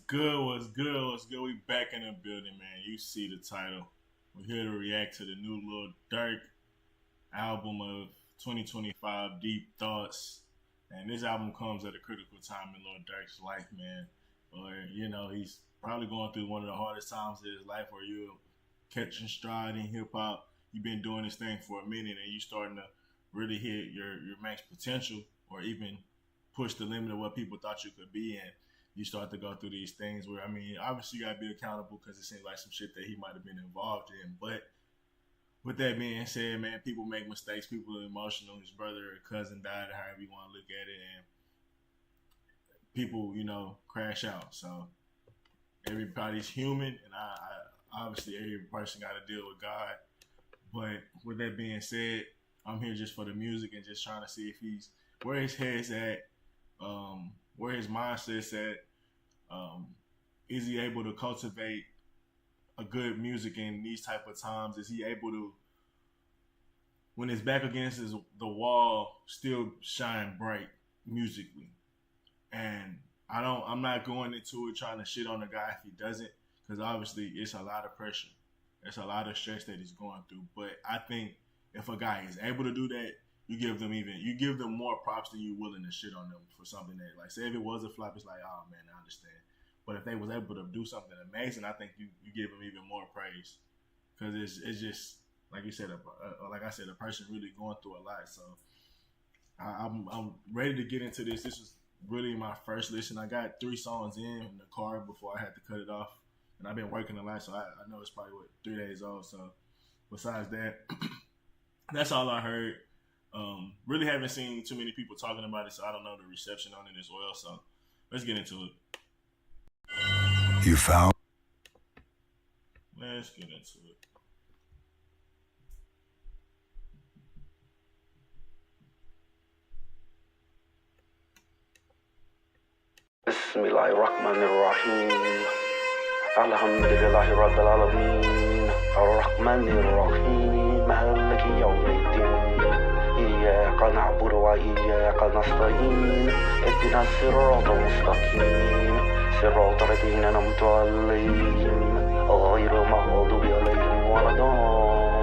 good? What's good? What's good? We back in the building, man. You see the title. We're here to react to the new Lil Durk album of 2025, Deep Thoughts. And this album comes at a critical time in Lil Durk's life, man. Where, he's probably going through one of the hardest times of his life where you're catching stride in hip hop. You've been doing this thing for a minute and you're starting to really hit your max potential or even push the limit of what people thought you could be. And you start to go through these things where, obviously you got to be accountable because it seems like some shit that he might have been involved in. But with that being said, man, people make mistakes. People are emotional. His brother or cousin died, or however you want to look at it. And people, crash out. So everybody's human. And I obviously every person got to deal with God. But with that being said, I'm here just for the music and just trying to see if he's where his head's at, where his mindset's at. Is he able to cultivate a good music in these type of times? Is he able to, when his back against the wall, still shine bright musically? And I'm not going into it trying to shit on the guy if he doesn't, because obviously it's a lot of pressure. It's a lot of stress that he's going through. But I think if a guy is able to do that, you give them more props than you willing to shit on them for something that, like, say if it was a flop, it's like, oh man, I understand. But if they was able to do something amazing, I think you give them even more praise, because it's just like you said, like I said, a person really going through a lot. So I'm ready to get into this. This is really my first listen. I got 3 songs in the car before I had to cut it off, and I've been working a lot, so I know it's probably 3 days old. So besides that, that's all I heard. Really haven't seen too many people talking about it, so I don't know the reception on it as well. So let's get into it. You found? Let's get into it. Bismillahirrahmanirrahim. Alhamdulillahi Rabbil Alameen. Ar-Rahmanir-Rahim. Maliki Yawmiddin. إياك نعبد وإياك نستعين اهدنا الصراط المستقيم صراط الذين أنعمت عليهم غير المغضوب عليهم ولا الضالين.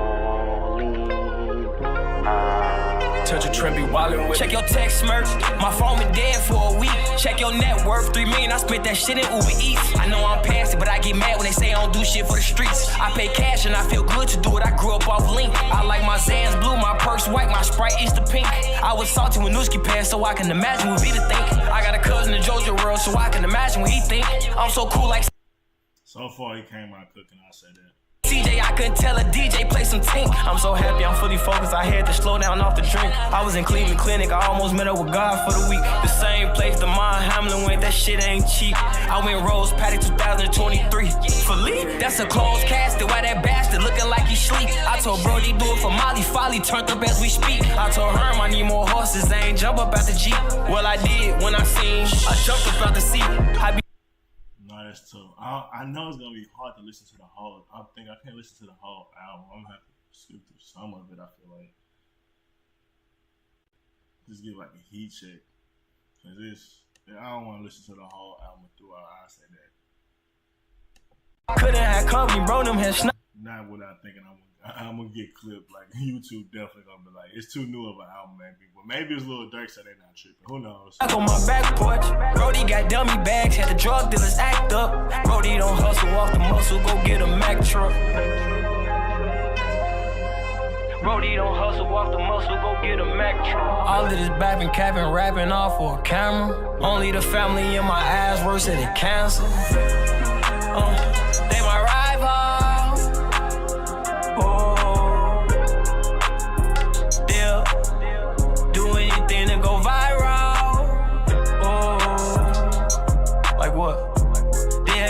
Touch a trend, be wildin' with. Check your text merch. My phone been dead for a week. Check your net worth, 3 million. I spent that shit in Uber Eats. I know I'm past it, but I get mad when they say I don't do shit for the streets. I pay cash and I feel good to do it. I grew up off Link. I like my Zans blue, my purse white, my Sprite is the pink. I was salty when Nooski passed, so I can imagine what Vita think. I got a cousin in Georgia world, so I can imagine what he think. I'm so cool like. So far, he came out cooking. I'll say that. CJ, I couldn't tell a DJ play some tink. I'm so happy, I'm fully focused. I had to slow down off the drink. I was in Cleveland Clinic, I almost met up with God for the week. The same place the Mind Hamlin went, that shit ain't cheap. I went Rose Paddock 2023. Philippe, that's a closed casket. Why that bastard looking like he sleep? I told Brody do it for Molly Folly, turned up as we speak. I told her I need more horses, they ain't jump up out the Jeep. Well, I did when I seen, I jumped up out the seat. That's tough. I know it's gonna be hard to listen to the whole. I can't listen to the whole album. I'm gonna have to skip through some of it. I feel like just give like a heat check, cause I don't want to listen to the whole album throughout. I say that. Couldn't have company, bro. Them had Not without thinking I'm gonna get clipped. Like YouTube definitely gonna be like, it's too new of an album, maybe. But maybe it's Lil Durk, so they not tripping. Who knows? On my back porch, Brody got dummy bags, had the drug dealers act up. Brody don't hustle, walk the muscle, go get a Mack truck. Brody don't hustle, walk the muscle, go get a Mack truck. All of this bapping, capping, rapping off for a camera. Only the family in my ass worse than the cancer. They my rival.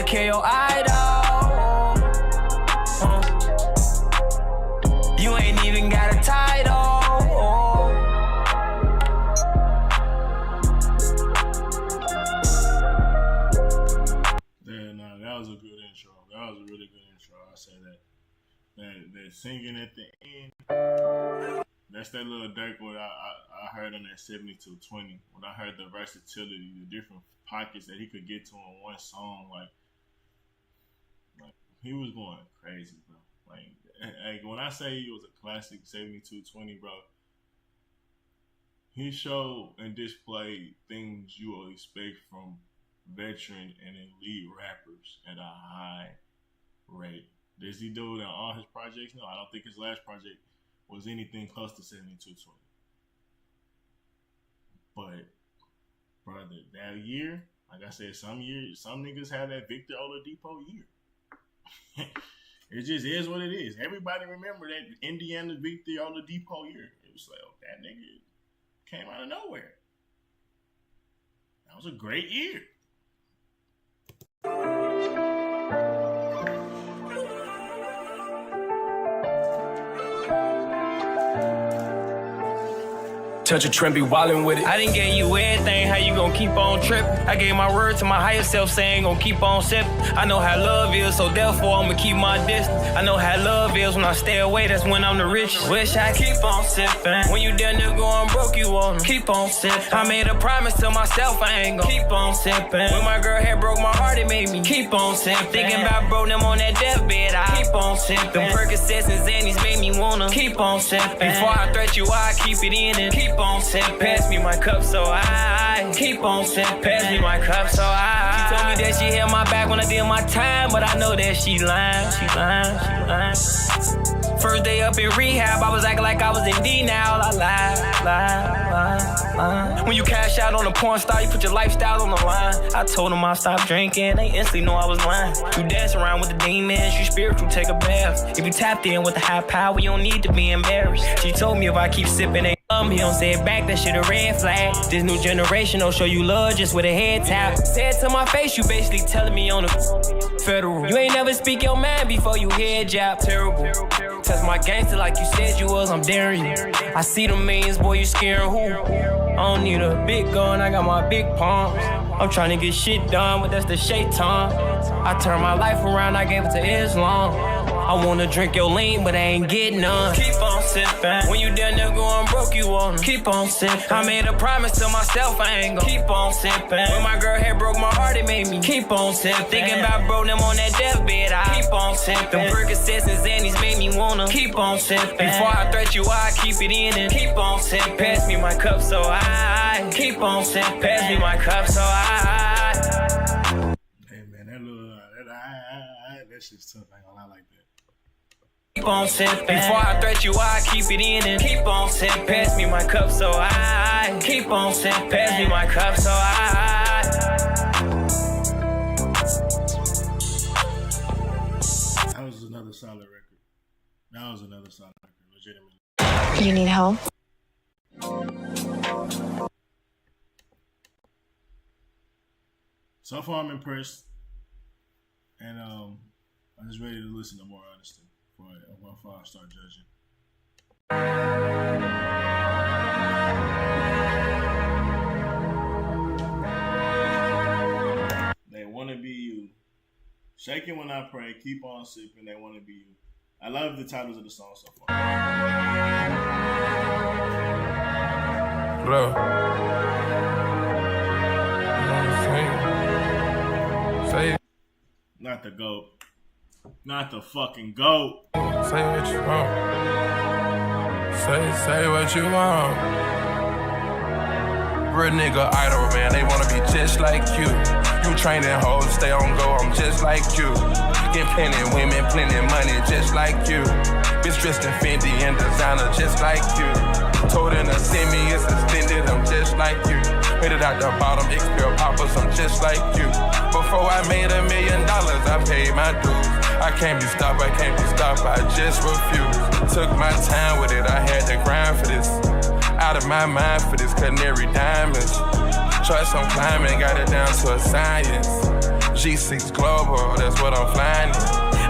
KO idol. You ain't even got a title. Yeah, no, that was a good intro. That was a really good intro. I say that. That singing at the end. That's that little Durk what I heard on that 7220. When I heard the versatility, the different pockets that he could get to in one song, like he was going crazy, bro. Like when I say he was a classic 7220, bro, he showed and displayed things you will expect from veteran and elite rappers at a high rate. Does he do it on all his projects? No, I don't think his last project was anything close to 7220. But brother, that year, like I said, some niggas have that Victor Oladipo year. It just is what it is. Everybody remember that Indiana Victor Oladipo year. It was like, oh, that nigga came out of nowhere. That was a great year. Touch a trend, be wildin' with it. I didn't get you everything, how you gon' keep on trippin'? I gave my word to my higher self, saying gon' keep on sippin'. I know how love is, so therefore I'ma keep my distance. I know how love is, when I stay away, that's when I'm the richest. Wish I keep on sippin'. When you down there going broke, you wanna keep on sippin'. I made a promise to myself, I ain't gon' keep on sippin'. When my girl had broke my heart, it made me keep on sippin'. Thinking about bro, them on that deathbed, I keep on sippin'. Them Percocets and Xannies made me wanna keep on sippin'. Before I threat you, I keep it in and keep on sippin'. Pass me my cup so I keep on sippin'. Pass me my cup so I. She told me that she held my back when I did my time, but I know that she lying. She lying. She lying. First day up in rehab, I was acting like I was in D now. I lied. When you cash out on a porn star, you put your lifestyle on the line. I told them I stopped drinking, they instantly know I was lying. You dance around with the demons, you spiritual, take a bath. If you tapped in with the high power, you don't need to be embarrassed. She told me if I keep sipping, they love me. Don't say it back, that shit a red flag. This new generation don't show you love just with a head tap. Say it to my face, you basically telling me on the federal. You ain't never speak your mind before you head jab. Terrible. Test my gangster like you said you was, I'm daring you. I see the millions, boy, you scaring who? I don't need a big gun, I got my big palms. I'm trying to get shit done, but that's the shaitan. I turned my life around, I gave it to Islam. I wanna drink your lean, but I ain't getting none. Keep on sippin'. When you down there going broke, you wanna keep on sippin'. I made a promise to myself, I ain't gon' keep on sippin'. When my girl had broke my heart, it made me keep on sippin'. Thinking about bro, them on that deathbed, I keep on sippin'. Them Percocets and Xannies made me wanna keep on sippin'. Before I threat you, I keep it in and keep on sippin'. Pass me my cup so I keep on sippin'. Pass me my cup so I. Hey man, that shit's tough. I ain't gonna lie like that. Keep on sippin'. Before I threat you, I keep it in and keep on sippin'. Pass me my cup so I keep on sippin'. Pass me my cup so I. That was another solid record. Legitimately. You need help? So far, I'm impressed, and I'm just ready to listen to more honesty before I start judging. They want to be you. Shaking when I pray. Keep on sipping. They want to be you. I love the titles of the song so far. Bro. Say it. Not the GOAT. Not the fucking GOAT. Say what you want. Say what you want. Real nigga idol, man, they wanna be just like you. You trainin' hoes, stay on go, I'm just like you. Get plenty women, plenty money, just like you. Bitch dressed in Fendi and designer, just like you. Told her to send me, it's extended, I'm just like you. Made it out the bottom, X-Bill poppers, I'm just like you. Before I made $1 million, I paid my dues. I can't be stopped, I just refuse. Took my time with it, I had to grind for this. Out of my mind for this canary diamonds. Trust I'm climbing, got it down to a science. G6 Global, that's what I'm flying in.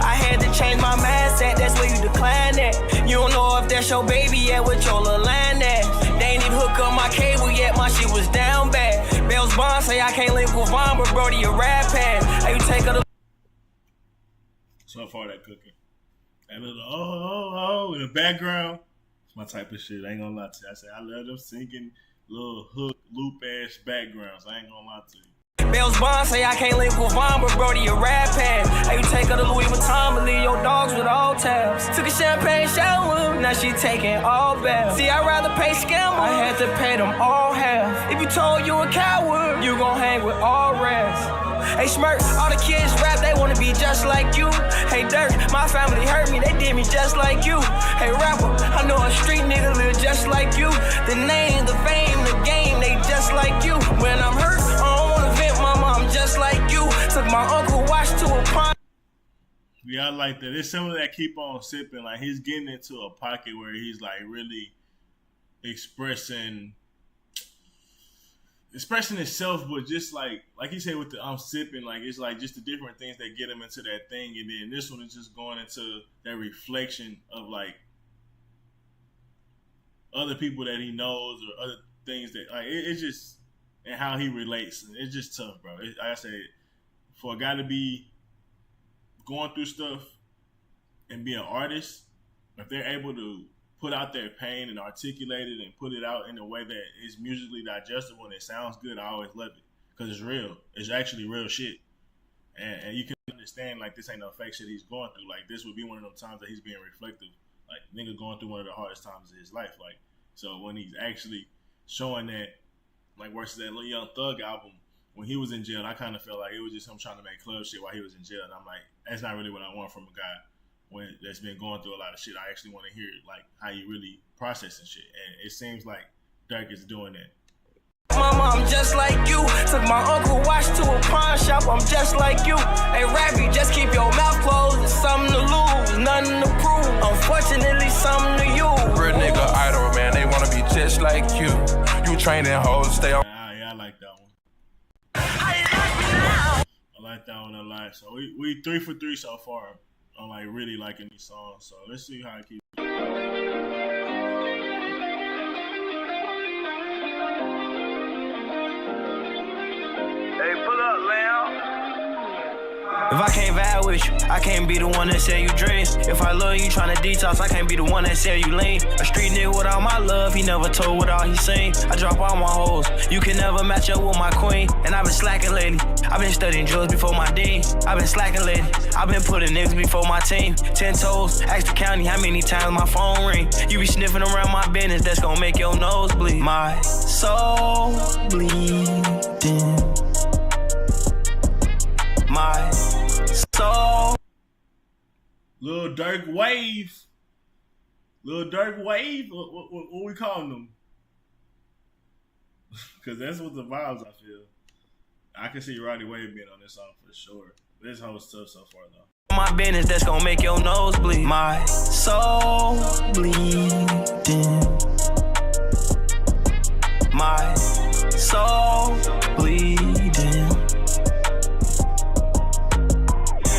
I had to change my mindset, that's where you decline that. You don't know if that's your baby yet, with your little line at. They ain't even hook up my cable yet, my shit was down bad. Bells Bond say I can't live with Vaughn, but Brody a rap pad. How you take her to... So far that cooking. That little oh in the background. It's my type of shit. I ain't gonna lie to you. I say I love them singing little hook, loop ass backgrounds. I ain't gonna lie to you. Bells Bond say I can't live with Vaughn, but Brody a rap pad. How you take her to Louis Vuitton, but leave your dogs with all tabs. Took a champagne shower, now she taking all baths. See, I'd rather pay scammer, I had to pay them all half. If you told you a coward, you gon' hang with all rats. Hey Smirk, all the kids rap, they wanna be just like you. Hey Durk, my family hurt me, they did me just like you. Hey rapper, I know a street nigga live just like you. The name, the fame, the game, they just like you. When I'm hurt, I don't wanna vent, mama, I'm just like you. Took my uncle watch to a pond. Yeah, I like that. It's someone that keep on sipping. Like he's getting into a pocket where he's like really expressing himself, but just like you said with the I'm sipping, like it's like just the different things that get him into that thing, and then this one is just going into that reflection of like other people that he knows or other things that like it's just and how he relates. It's just tough, bro. Like I said, for a guy to be going through stuff and be an artist, if they're able to put out their pain and articulate it and put it out in a way that is musically digestible and it sounds good, I always love it because it's real. It's actually real shit, and you can understand like this ain't no fake shit he's going through. Like this would be one of those times that he's being reflective. Like nigga going through one of the hardest times of his life. Like so when he's actually showing that, like versus that little Young Thug album when he was in jail, I kind of felt like it was just him trying to make club shit while he was in jail, and I'm like, that's not really what I want from a guy that's been going through a lot of shit. I actually want to hear like how you really processing shit, and it seems like Durk is doing that. Mama, I'm just like you. Took my uncle watch to a pawn shop. I'm just like you. Hey, Rappy, just keep your mouth closed. It's something to lose, nothing to prove. Unfortunately, something to you. Real nigga idol, man. They wanna be just like you. You training hoes, stay on. Yeah, I like that one. I like that one a lot. So we 3 for 3 so far. I'm like really liking these songs. So let's see how I keep. Hey, pull up, Lamb. If I can't vibe with you, I can't be the one that sell you dreams. If I love you tryna detox, I can't be the one that sell you lean. A street nigga without my love, he never told what all he seen. I drop all my hoes, you can never match up with my queen. And I've been slacking lately, I've been studying drugs before my dean. I've been slacking lately, I've been putting niggas before my team. 10 toes, ask the county how many times my phone ring. You be sniffing around my business, that's gonna make your nose bleed. My soul bleeding. My soul. Lil Durk Wave. Lil Durk Wave? What we calling them? Because that's what the vibes I feel. I can see Roddy Wave being on this song for sure. This hoe's tough so far though. My business, that's gonna make your nose bleed. My soul bleeding. My soul bleeding.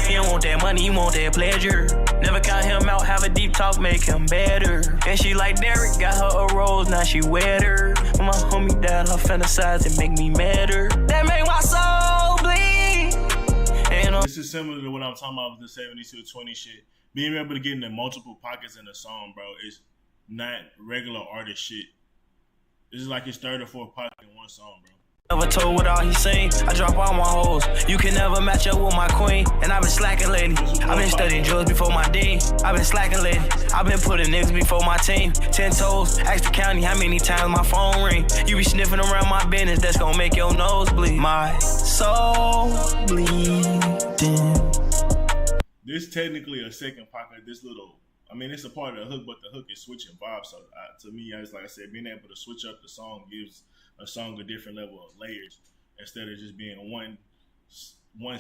He don't want that money, he want that pleasure. Never count him out, have a deep talk, make him better. And she like Derek, got her a rose, now she wetter. When my homie died, her fantasize and make me madder. That make my soul bleed. And this is similar to what I'm talking about with the 72-20 shit. Being able to get into multiple pockets in a song, bro, is not regular artist shit. This is like his third or fourth pocket in one song, bro. Never told what all he seen. I drop all my hoes. You can never match up with my queen. And I've been slacking lately. I've been studying drugs before my dean. I've been slacking lately. I've been putting niggas before my team. 10 toes, ask the county how many times my phone ring. You be sniffing around my business, that's gonna make your nose bleed. My soul bleeding. This technically a second pocket. This little, I mean, it's a part of the hook, but the hook is switching vibes. So to me, it's like I said, being able to switch up the song gives a song a different level of layers instead of just being one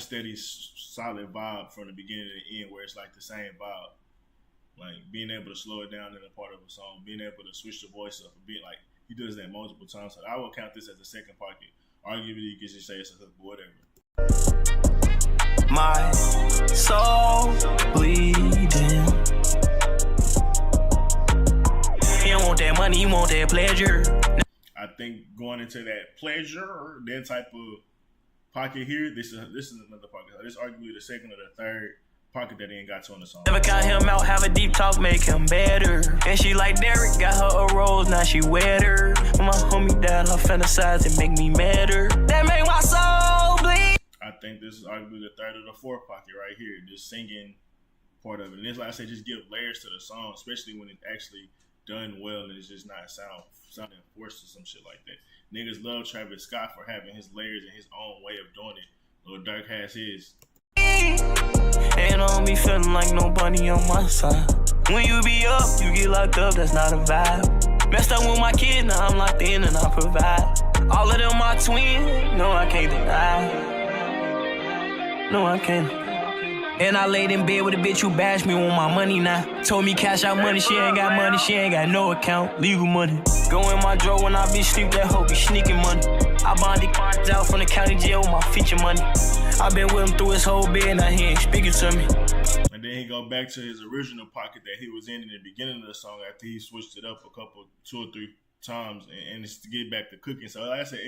steady solid vibe from the beginning to the end where it's like the same vibe. Like being able to slow it down in a part of a song, being able to switch the voice up, being like he does that multiple times. So I will count this as a second pocket. Arguably, you could just say it's a hook, but whatever. My soul bleeding. He don't want that money, he want that pleasure. I think going into that pleasure, that type of pocket here, this is another pocket. This is arguably the second or the third pocket that he ain't got to on the song. Never count him out, have a deep talk, make him better. And she like Derek, got her a rose, now she wetter. When my homie died, her fantasize and make me madder. That make my soul bleed. I think this is arguably the third or the fourth pocket right here, just singing part of it. And it's like I said, just give layers to the song, especially when it's actually done well and it's just not sounding forced or some shit like that. Niggas love Travis Scott for having his layers and his own way of doing it. Lil Durk has his. And I don't be feeling like nobody on my side. When you be up, you get locked up, that's not a vibe. Messed up with my kid, now I'm locked in and I provide. All of them my twin, no I can't deny. No I can't. And I laid in bed with a bitch who bashed me with my money now. Told me cash out money, she ain't got money, she ain't got no account, legal money. Go in my drawer when I be sleep, that hoe be sneaking money. I bonded out from the county jail with my feature money. I been with him through his whole bed, now he ain't speaking to me. And then he go back to his original pocket that he was in the beginning of the song after he switched it up two or three times, and it's to get back to cooking. So like I said,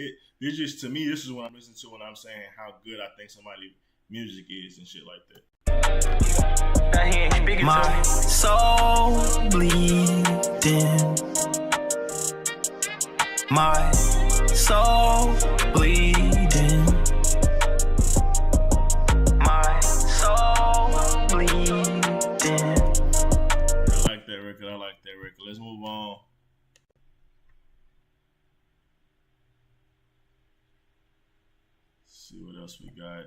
this just, to me, this is what I'm listening to when I'm saying how good I think somebody's music is and shit like that. My soul bleeding. My soul bleeding. My soul bleeding. I like that record. Let's move on. Let's see what else we got.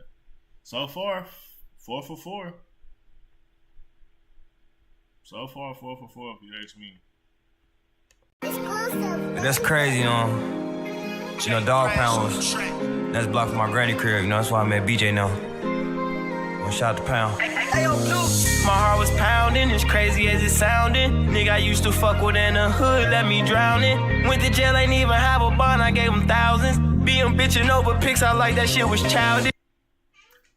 So far, 4 for 4. So far, 4 for 4, if you ask me. That's crazy, you know, dog pound was, that's blocked from my granny crib, you know, that's why I met BJ now. Well, shout out to Pound. My heart was pounding, as crazy as it sounded. Nigga I used to fuck with in the hood, let me drown it. Went to jail, ain't even have a bond, I gave him thousands. Being bitching over pics, I like that shit was childish.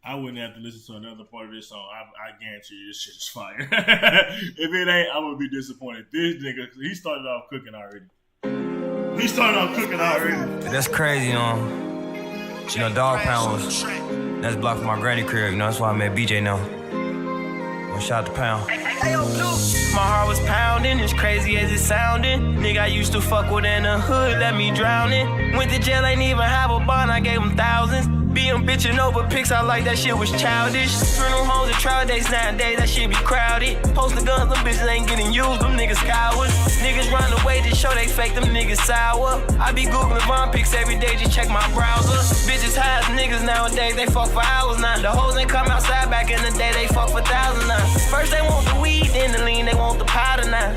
I wouldn't have to listen to another part of this song. I guarantee you this shit is fire. If it ain't, I would be disappointed. This nigga, he started off cooking already. That's crazy, you know, dog pound was, that's blocked from my granny crib, you know, that's why I met BJ now. Well, shout out to Pound. My heart was pounding, as crazy as it sounded. Nigga I used to fuck with in the hood, let me drown it. Went to jail, ain't even have a bond, I gave him thousands. Being bitching over pics, I like that shit was childish. Funeral homes and trial days nowadays, that shit be crowded. Posting guns, them bitches ain't getting used, them niggas cowards. Niggas run away to show they fake, them niggas sour. I be googling Vaughn pics every day, just check my browser. Bitches high as niggas nowadays, they fuck for hours now. The hoes ain't come outside back in the day, they fuck for thousands now. First they want the weed, then the lean, they want the powder now.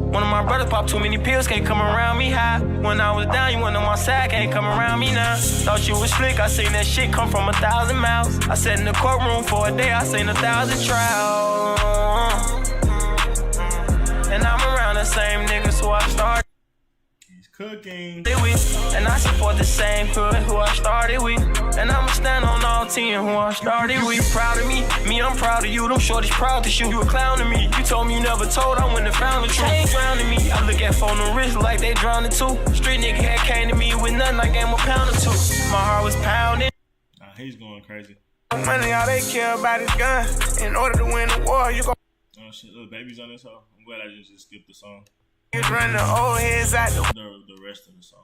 One of my brothers popped too many pills, can't come around me high. When I was down, you went on my side, can't come around me now. Thought you was slick, I seen that shit come from 1,000 miles. I sat in the courtroom for a day, I seen 1,000 trials. And I'm around the same niggas who I started. Cooking. And I support the same hood who I started with. And I'ma stand on all 10 who I started with. You proud of me? Me, I'm proud of you. Them shorties proud to shoot. You a clown to me. You told me you never told. I wouldn't have found the truth. They ain't drowning me. I look at phone and wrist like they drowning too. Street nigga had came to me with nothing. I gave him a pound or two. My heart was pounding. Nah, he's going crazy. Money, all they care about is gun. In order to win the war, you gon' Oh shit, little baby's on this hoe. I'm glad I just skipped the song. run the old heads out the rest of the song.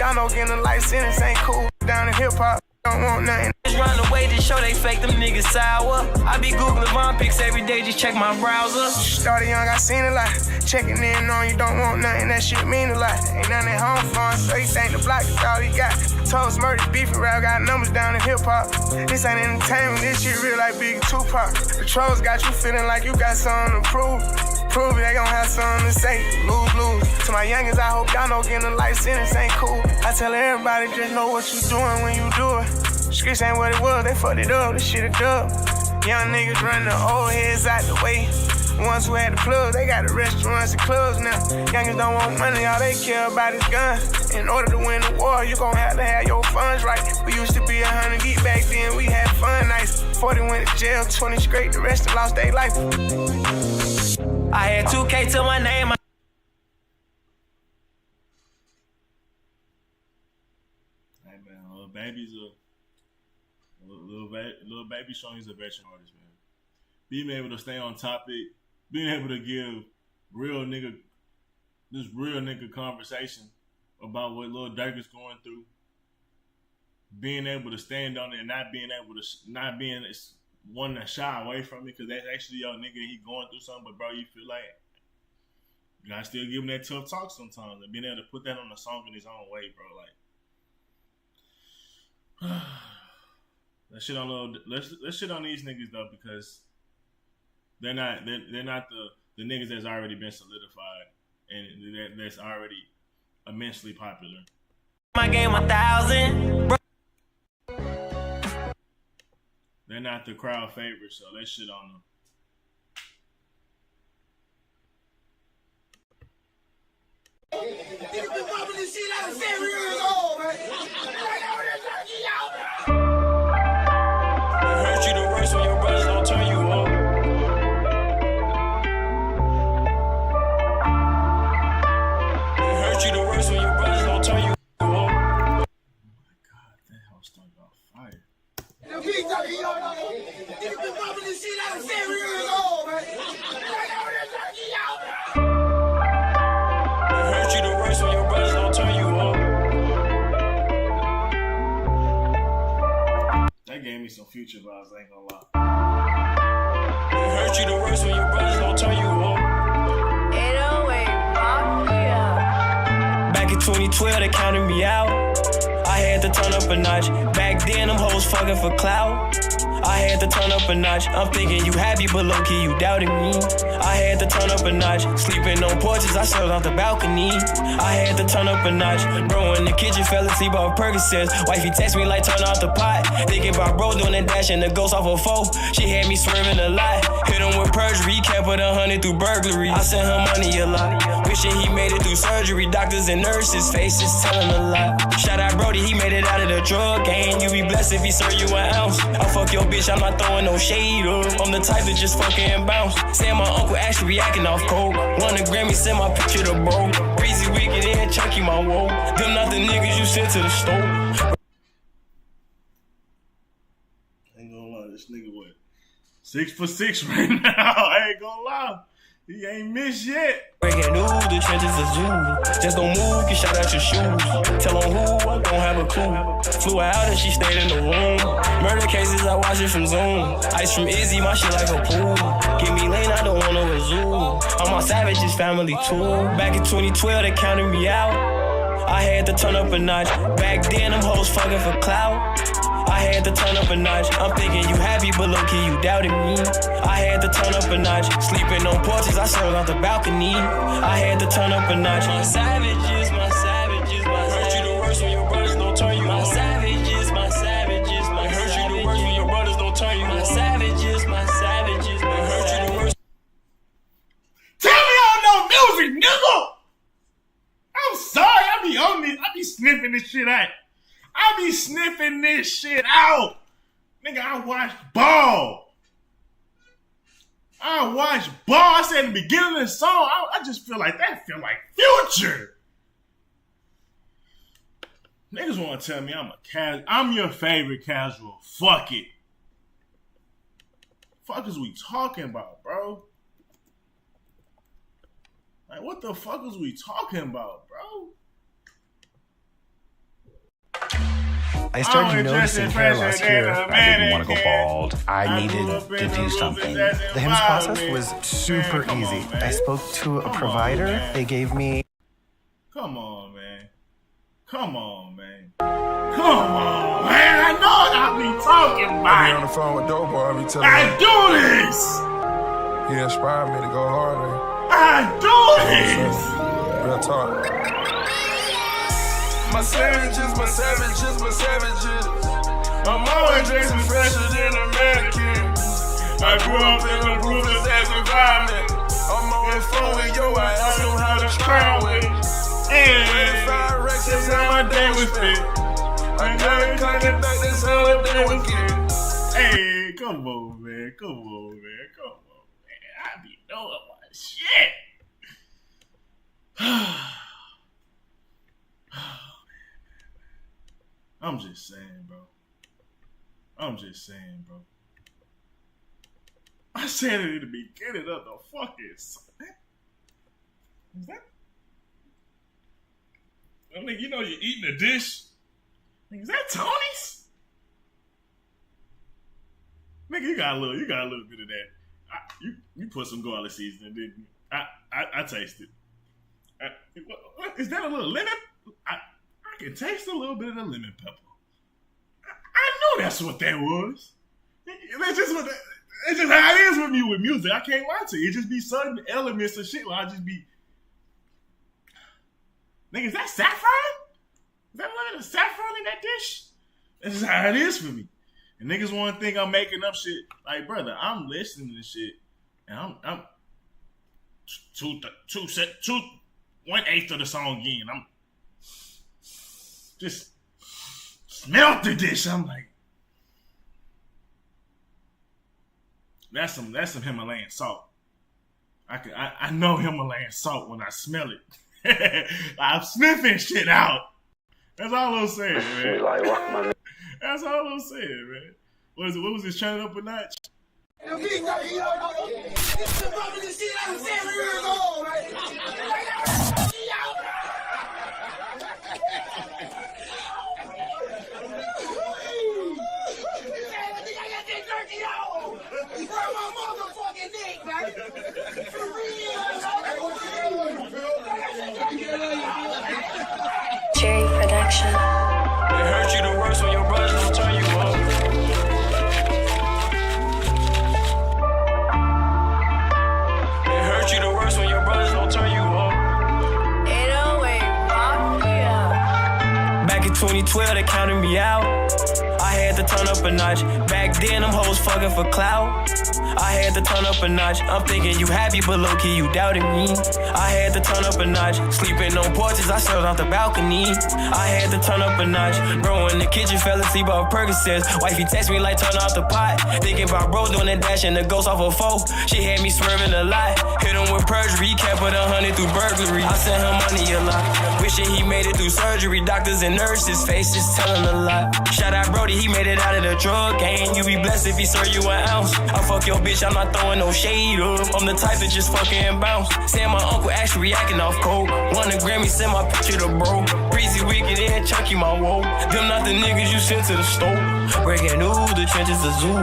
Y'all know getting a life sentence ain't cool. Down in hip hop, don't want nothing. Just run away to show they fake, them niggas sour. I be googling Vaughn pics every day, just check my browser. Started young, I seen a lot. Checking in on you, don't want nothing, that shit mean a lot. Ain't nothing at home for him, so he think the block is all he got. Toast murder, beefing rap, got numbers down in hip hop. This ain't entertainment, this shit real like Big Tupac. The trolls got you feeling like you got something to prove. Prove it, they gon' have something to say. Lose. To my youngins, I hope y'all know getting a life sentence ain't cool. I tell everybody just know what you doing when you do it. Streets ain't what it was, they fucked it up, this shit a dub. Young niggas run the old heads out the way. Ones who had the plugs, they got the restaurants and clubs now. Youngins don't want money, all they care about is guns. In order to win the war, you gon' have to have your funds right. We used to be 100 geek back then, we had fun nights. 40 went to jail, 20 straight, the rest of lost their life. I had 2K to my name. Hey man, baby's Lil Baby showing he's a veteran artist, man. Being able to stay on topic, being able to give real nigga conversation about what Lil Durk is going through. Being able to stand on it and not being one to shy away from it, because that's actually your nigga and he going through something. But bro, you feel like you gotta still give him that tough talk sometimes, and being able to put that on a song in his own way, bro. Like let's shit on these niggas though, because they're not the niggas that's already been solidified and that's already immensely popular. My game 1,000. They're not the crowd favorite, so let's shit on them. Hurt you the worst when your brothers don't turn you on. Hurt you the worst when your brothers don't turn you on. Oh my God, that house started off fire. Hurt you the worst when your brothers don't turn you on. That gave me some Future vibes, I ain't gonna lie. Hurt you the worst when your brothers don't turn you on. 808 Mafia. Back in 2012, they counted me out. I had to turn up a notch. Back then, them hoes fucking for clout. I had to turn up a notch. I'm thinking you happy, but low-key you doubted me. I had to turn up a notch. Sleeping on porches, I slept off the balcony. I had to turn up a notch. Bro in the kitchen fell asleep off Percocets. Wifey text me like turn off the pot. Thinking about bro doing that dash and the ghost off a foe. She had me swerving a lot. Hit him with perjury, kept it 100 through burglary. I sent her money a lot. Wishing he made it through surgery. Doctors and nurses, faces telling a lot. Shout out Brody, he made it out of the drug game. You be blessed if he serve you an ounce. I'll fuck your bitch, I'm not throwing no shade up. I'm the type that just fucking and bounce. Saying my uncle actually reacting off coke. Won a Grammy, send my picture to bro. Breezy wicked and chunky my woe. Them not the niggas you sent to the store. Ain't gonna lie, this nigga what? 6 for 6 right now. I ain't gonna lie. He ain't missed yet. Breaking news, the trenches are zoo. Just don't move, get shot out your shoes. Tell on who, I don't have a clue. Flew her out and she stayed in the room. Murder cases, I watch it from Zoom. Ice from Izzy, my shit like a pool. Give me lane, I don't want no zoo. All my savages, family too. Back in 2012, they counted me out. I had to turn up a notch. Back then, them hoes fucking for clout. I had to turn up a notch. I'm thinking you happy, but low-key you doubted me. I had to turn up a notch. Sleeping on porches, I slept off the balcony. I had to turn up a notch. My savages, my savages, my hurt you the worst when your brothers don't turn you on. My savages, my savages, my hurt you the worst when your brothers don't turn you on. My savages, my savages, my hurt you the worst. Tell me I don't know music, nigga! I'm sorry, I be on this. I be sniffing this shit out. Nigga, I watched ball. I said in the beginning of the song, I just feel like that feel like Future. Niggas want to tell me I'm your favorite casual. Fuck it. Fuck is we talking about, bro? Like, what the fuck is we talking about, bro? I started noticing hair loss here. I didn't want to go bald. I needed to do something. The HIMSS process was super easy. I spoke to a provider. They gave me... Come on, man. I know what I be talking about. I be on the phone with Dope Boy, I be telling I him. do this. He inspired me to go harder. I do this. Real talk. My savages, my savages, my savages. I'm always dressing fresher than Americans. I grew up in a ruthless ass environment. I'm on the phone with yo, I ask them how to crown with. And 5 racks, that's how my day was spent. I got it cocking back, that's how my day was get. Hey, come on, man. I be knowing my shit. I'm just saying, bro. I'm just saying, bro. I said it in the beginning of the fucking song. Is that? I mean, you know you're eating a dish. Is that Tony's? Nigga, you got a little bit of that. You put some garlic seasoning, didn't you? I tasted. Is that a little lemon? I can taste a little bit of the lemon pepper. I know that's what that was. That's just what. It's just how it is with me with music. I can't lie to you. It just be certain elements of shit where I just be. Nigga, is that saffron? Is that a little bit of saffron in that dish? That's just how it is for me. And niggas want to think I'm making up shit. Like, brother, I'm listening to shit, and I'm 1/8 of the song in. I'm just smell the dish. I'm like, that's some Himalayan salt. I know Himalayan salt when I smell it. I'm sniffing shit out. That's all I'm saying, man. That's all I'm saying, man. What was this? Turn it up a notch? Cherry Production. It hurt you the worst when your brothers don't turn you up. It hurt you the worst when your brothers don't turn you up. 808 Mafia. Back in 2012, they counted me out. I had to turn up a notch. Back then, them hoes fucking for clout. I had to turn up a notch. I'm thinking you happy, but low-key you doubted me. I had to turn up a notch. Sleeping on porches, I served off the balcony. I had to turn up a notch. Bro in the kitchen fell asleep off Percocets. Wifey text me like turn off the pot. Thinking about bro doing that dash and the ghost off a foe. She had me swerving a lot. Hit him with perjury, kept it 100 through burglary. I sent him money a lot. Wishing he made it through surgery. Doctors and nurses, faces telling a lot. Shout out Brody, he made it out of the drug game. You be blessed if he serve you an ounce. I fuck your bitch, I'm not throwing no shade up. I'm the type that just fucking and bounce. Saying my uncle actually reacting off coke. Won a Grammy, send my picture to bro. Breezy wicked and chunky my woe. Them not the niggas you sent to the store. Breaking news, the trenches a zoo.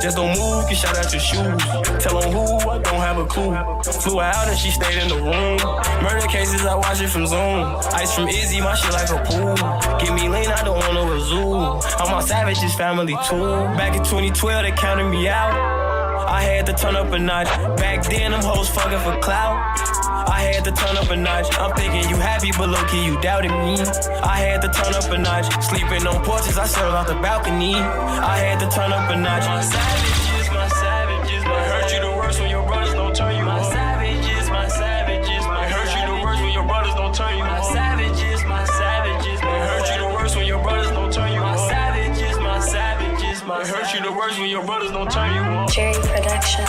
Just don't move, can shout out your shoes. Tell them who, I don't have a clue. Flew out and she stayed in the room. Murder cases, I watch it from Zoom. Ice from Izzy, my shit like a pool. Give me lean, I don't want no resume. I'm on Savage's family too. Back in 2012, they counted me out. I had to turn up a notch. Back then, them hoes fucking for clout. I had to turn up a notch. I'm thinking you happy, but low-key you doubted me. I had to turn up a notch. Sleeping on porches, I served off the balcony. I had to turn up a notch. My savages, my savages. It hurt you the worst when your brothers don't turn you on. My savages, my savages. It hurt you the worst when your brothers don't turn you on. My savages, my savages. It hurt you the worst when your brothers don't turn you on. My savages, my savages. It hurt you the worst when your brothers don't turn you on. Cherry Production.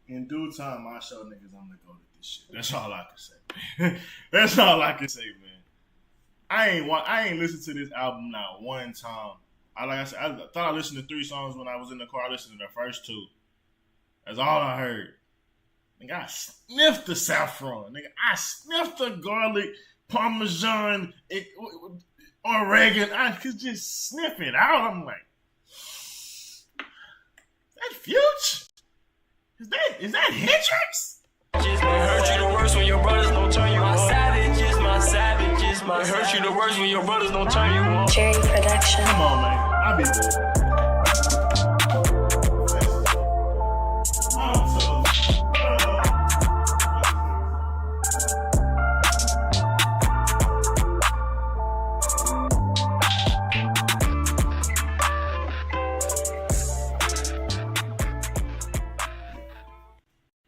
In due time, I'll show niggas I'm gonna go to this shit. That's all I can say. That's all I can say, man. I ain't listened to this album not one time. I thought I listened to 3 songs when I was in the car. I listened to the first 2. That's all I heard. Nigga, I sniffed the saffron. Nigga, I sniffed the garlic, parmesan, oregano. I could just sniff it out. I'm like, is that Future? Is that Hendrix? It hurt you the worst when your brothers don't turn you on. My savages, my savages. It hurt you the worst when your brothers don't turn you on. Cherry Production. Come on, man. I'll be good.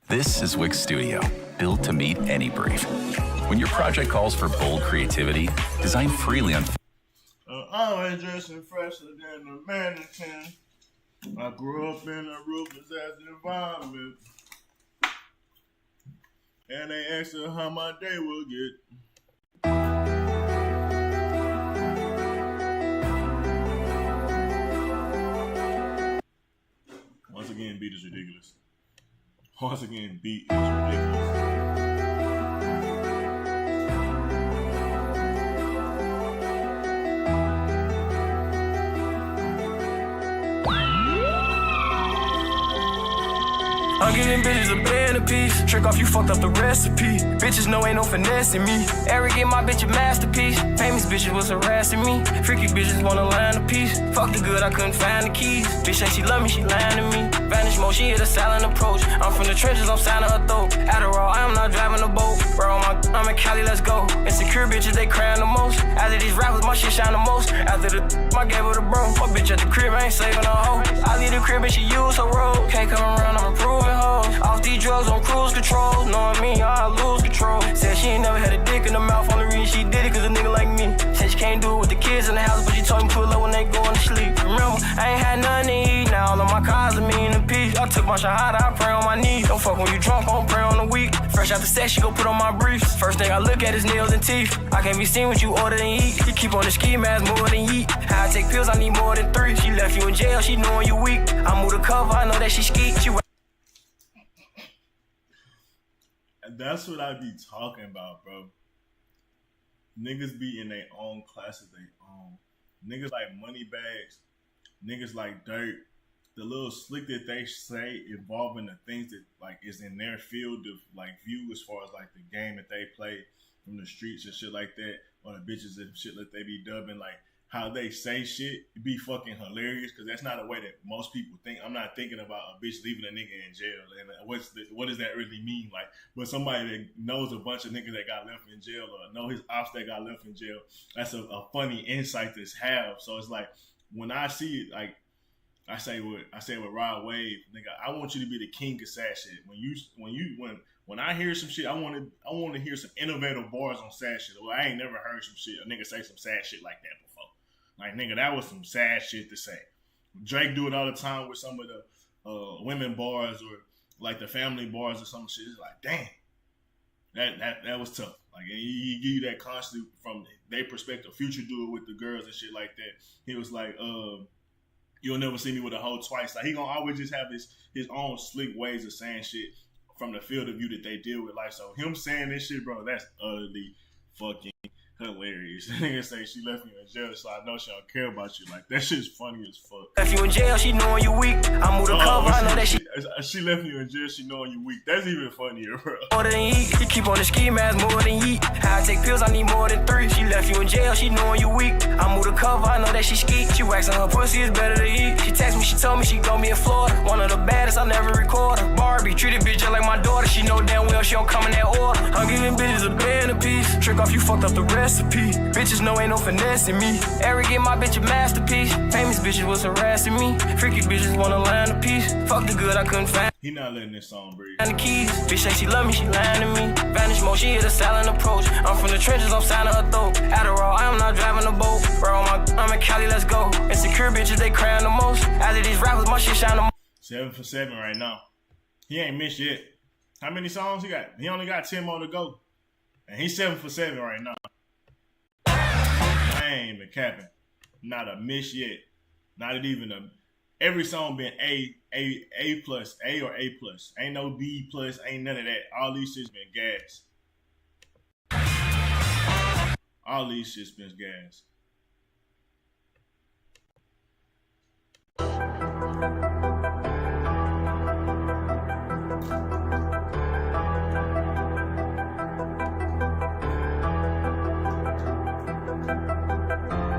This is Wix Studio, built to meet any brief. When your project calls for bold creativity, design freely on... Always dressing fresher than a mannequin. I grew up in a ruthless ass environment. And they asked her how my day will get. Once again, beat is ridiculous. Once again, beat is ridiculous. I'm giving bitches a band apiece. Trick off, you fucked up the recipe. Bitches know ain't no finesse in me. Arrogant, my bitch a masterpiece. Famous bitches was harassing me. Freaky bitches wanna line a piece. Fuck the good, I couldn't find the keys. Bitch say she love me, she lying to me. Vanish mode, she hit a silent approach. I'm from the trenches, I'm signing her throat. Adderall, I am not driving a boat. Bro, I'm in Cali, let's go. Insecure bitches, they crying the most. After these rappers, my shit shine the most. After the I gave her the bro. My bitch at the crib, I ain't saving a hoe. I leave the crib and she use her road. Can't come around, I'm improving hoes. Off these drugs on cruise control. Knowing me, I lose control. Said she ain't never had a dick in the mouth. Only reason she did it cause a nigga like me. Said she can't do it with the kids in the house, but she told me pull up when they going to sleep. Remember, I ain't had nothing to eat. Now all of my cars are me in the peace. I took my shahada, I pray on my knees. Don't fuck when you drunk, I don't pray on the week. Fresh out the sex, she go put on my briefs. First thing I look at is nails and teeth. I can't be seen what you order and eat. You keep on the ski mask more than yeet. How I take pills, I need more than 3. She left you in jail, she knowing you weak. I move the cover, I know that she skeet. She And that's what I be talking about, bro. Niggas be in their own classes, they own. Niggas like Moneybags, niggas like Durk, the little slick that they say involving the things that like is in their field of like view as far as like the game that they play from the streets and shit like that, or the bitches and shit that they be dubbing, like how they say shit, it be fucking hilarious because that's not a way that most people think. I'm not thinking about a bitch leaving a nigga in jail and what does that really mean? Like, but somebody that knows a bunch of niggas that got left in jail or know his ops that got left in jail, that's a funny insight to have. So it's like when I see it, like I say with Rod Wave, nigga, I want you to be the king of sad shit. When I hear some shit, I want to hear some innovative bars on sad shit. Well, I ain't never heard some shit a nigga say some sad shit like that before. Like, nigga, that was some sad shit to say. Drake do it all the time with some of the women bars or like the family bars or some shit. It's like, damn, that was tough. Like, he give you that constantly from their perspective. Future do it with the girls and shit like that. He was like, you'll never see me with a hoe twice. Like, he gonna always just have his own slick ways of saying shit from the field of view that they deal with life. So him saying this shit, bro, that's utterly fucking hilarious. Nigga say she left me in jail, so I know she don't care about you. Like, that shit's funny as fuck. left you in jail, she knowing you weak. I move the cover, I know that she left you in jail, she knowing you weak. That's even funnier, bro. More than eat, you keep on the ski mask more than yeet. How I take pills, I need more than 3. She left you in jail, she knowing you weak. I move the cover, I know that she skeet. She waxing her pussy, it's better to eat. She text me, she told me she gon' be in Florida. One of the baddest, I never record her. Barbie, treated bitch just like my daughter. She know damn well she don't come in that order. I'm giving bitches a band apiece. Trick off, you fucked up the recipe. Bitches know ain't no finesse in me. Arrogant, my bitch a masterpiece. Famous bitches was harassing me. Freaky bitches wanna line a piece. Fuck the good, I couldn't find. He not letting this song breathe. And the keys, bitch say she love me, she lying to me. Vanish mode, she hit a silent approach. I'm from the trenches, I'm signing her throat. Adderall, I am not driving a boat. Bro, I'm in Cali, let's go. Insecure bitches, they crying the most. After these rappers, my shit shine the most. 7 for 7 right now. He ain't missed yet. How many songs he got? He only got 10 more to go. And he's 7 for 7 right now. I ain't even capping. Not a miss yet. Not even a. Every song been A plus, A or A plus. Ain't no B plus, ain't none of that. All these shits been gas. All these shits been gas.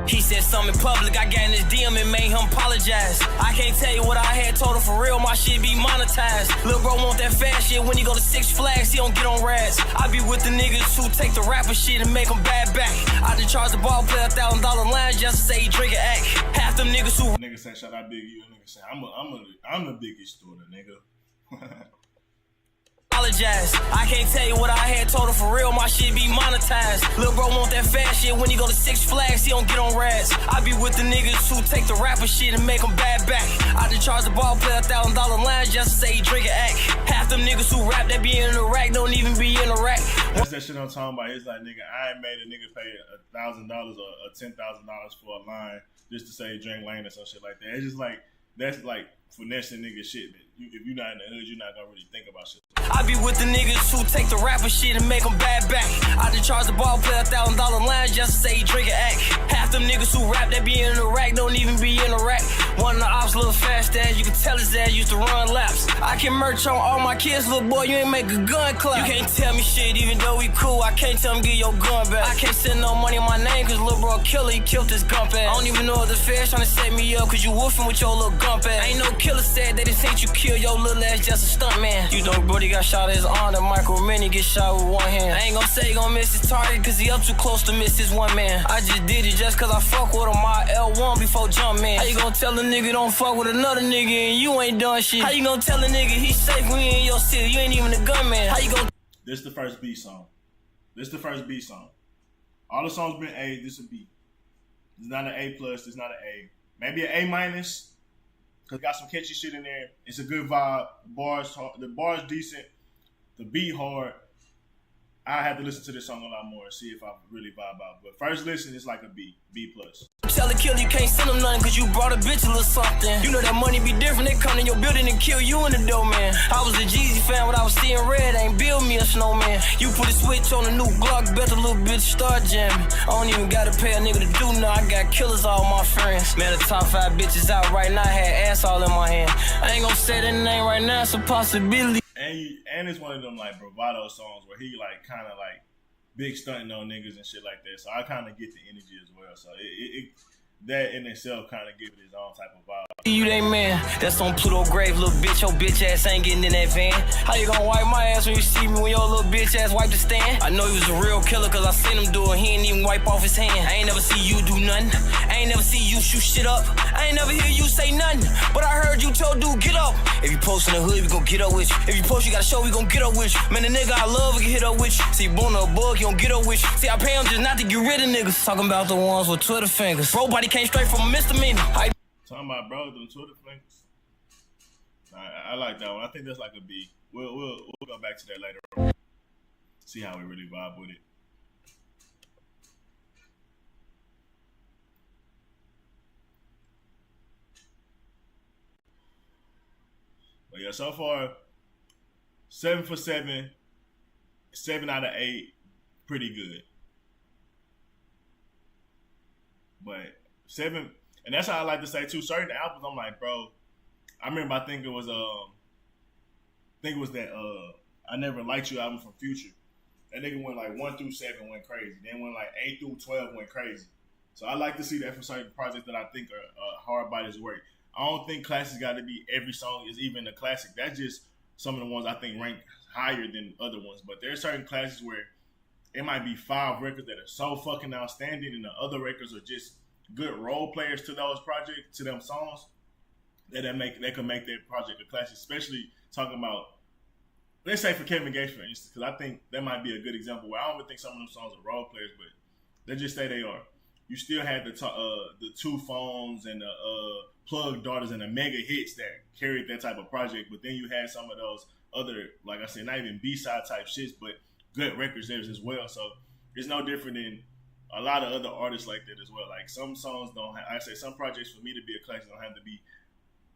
He said something in public, I got in his DM and made him apologize. I can't tell you what I had told him for real, my shit be monetized. Lil' bro want that fast shit, when he go to Six Flags, he don't get on rats. I be with the niggas who take the rapper shit and make them bad back. I just charge the ball player $1,000 line just to say he drink and act. Half them niggas who niggas say shout out Big U, niggas say I'm the biggest starter, nigga. apologize. I can't tell you what I had told her for real, my shit be monetized. Lil' bro want that fast shit when he go to Six Flags, he don't get on rads. I be with the niggas who take the rapper shit and make them bad back. I just charge the ball player $1,000 line just to say he drink and act. Half them niggas who rap that be in the rack don't even be in the rack. That's that shit I'm talking about. It's like, nigga, I ain't made a nigga pay $1,000 or $10,000 for a line just to say drink lane or some shit like that. It's just like, that's like finessing nigga shit that if you're not in the hood, you're not gonna really think about shit. I be with the niggas who take the rapper shit and make them bad back. I just charge the ball player $1,000 line just to say he drink and act. Half them niggas who rap that be in the rack don't even be in the rack. One of the ops little fast ass, you can tell his ass used to run laps. I can merch on all my kids, little boy, you ain't make a gun clap. You can't tell me shit even though we cool, I can't tell him get your gun back. I can't send no money in my name cause little bro killer, he killed his gump ass. I don't even know if the feds tryna set me up cause you woofing with your little gump ass. Ain't no killer said that it ain't you kill your little ass just a stunt man. You know Brody got shot at his arm, the Michael Mini get shot with one hand. I ain't gon' say he gon' miss his target cause he up too close to miss his one man. I just did it just cause I fuck with him, my L1 before jump man. How you gon' tell a nigga don't fuck with another nigga and you ain't done shit? How you gon' tell a nigga he safe when he in your city, you ain't even a gunman? How you gon' This the first B song. All the songs been A, this a B. It's not an A+, it's not an A. Maybe an A-, cause got some catchy shit in there. It's a good vibe. The bars decent. The beat hard. I have to listen to this song a lot more and see if I really vibe out. But first listen, it's like a B+. Tell a killer you can't send him nothing cause you brought a bitch a little something. You know that money be different, they come in your building and kill you in the door, man. I was a Jeezy fan when I was seeing red, ain't build me a snowman. You put a switch on a new Glock, bet the little bitch start jamming. I don't even gotta pay a nigga to do nothing, I got killers all my friends. Man, the top 5 bitches out right now, had ass all in my hand. I ain't gon' say that name right now, it's a possibility. And it's one of them like bravado songs where he like kind of like big stunting on niggas and shit like that. So I kind of get the energy as well. So that in itself kind of give it its own type of vibe. You that man, that's on Pluto grave, little bitch. Your bitch ass ain't getting in that van. How you gonna wipe my ass when you see me when your little bitch ass wipe the stand? I know he was a real killer cause I seen him do it. He ain't even wipe off his hand. I ain't never see you do nothing. I ain't never see you shoot shit up. I ain't never hear you say nothing. But I heard you tell dude get up. If you post in the hood, we gon' get up with you. If you post, you gotta show we gon' get up with you. Man, the nigga I love, we can hit up with you. See, born a bug, he gon' get up with you. See, I pay him just not to get rid of niggas. Talking about the ones with Twitter fingers. Bro, body came straight from a misdemeanor. Talking about bro, them Twitter fingers. I like that one. I think that's like a B. We'll go back to that later on. See how we really vibe with it. But yeah, so far 7 for 7, 7 out of 8, pretty good. But 7, and that's how I like to say too. Certain albums, I'm like, bro. I remember, I think it was that I Never Liked You album from Future. That nigga went like 1 through 7 went crazy. Then went like 8 through 12 went crazy. So I like to see that for certain projects that I think are hard by his work. I don't think classics got to be every song is even a classic. That's just some of the ones I think rank higher than other ones. But there are certain classics where it might be 5 records that are so fucking outstanding, and the other records are just good role players to those projects, to them songs, that can make that project a classic. Especially talking about, let's say for Kevin Gates, for instance, because I think that might be a good example where I don't even think some of them songs are role players, but let's just say they are. You still had the 2 Phones and the Plug Daughters and the mega hits that carried that type of project, but then you had some of those other, like I said, not even B-side type shits, but good records there as well. So it's no different than a lot of other artists like that as well. Like some songs don't have, I say some projects for me to be a classic don't have to be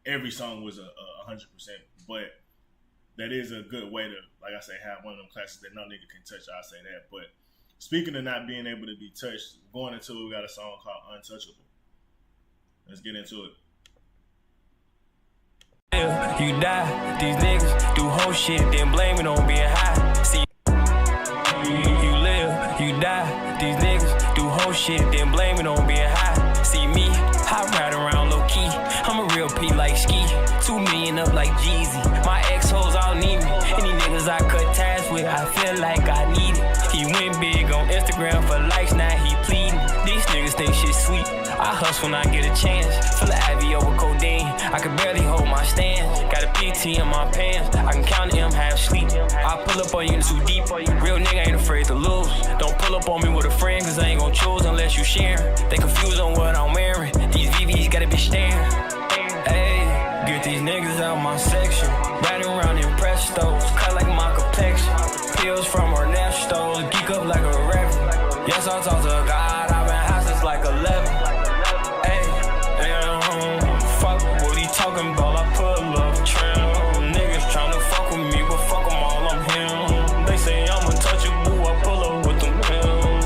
every song was a 100%, but that is a good way to, like I say, have one of them classics that no nigga can touch. I say that. But speaking of not being able to be touched, going into it, we got a song called Untouchable. Let's get into it. You die, these niggas do whole shit, then blame it on being high. See, you live, you die, these niggas do whole shit, then blame it on being high. See me, I ride around low key, I'm a real P like Ski. 2 million up like Jeezy, my ex-hoes all need me. Any niggas I cut ties with, I feel like I need it. He went big on Instagram for likes, now he pleading. These niggas think shit sweet, I hustle when I get a chance. Full of Ivy over codeine, I can barely hold my stand. Got a GT in my pants, I can count M half sleep. I pull up on you too deep, real nigga ain't afraid to lose. Don't pull up on me with a friend, cause I ain't gon' choose unless you share. They confused on what I'm wearing, these VVs gotta be staring. Hey, get these niggas out my section, riding around in Prestos, cut like my complexion. Pills from her Nestos, geek up like a reverend. Yes, I talk to God, I've been high since like 11. Hey, fuck what he talking about, I put a love trim. Niggas tryna fuck with me, but fuck them all, I'm him. They say I'm untouchable, I pull up with them pills.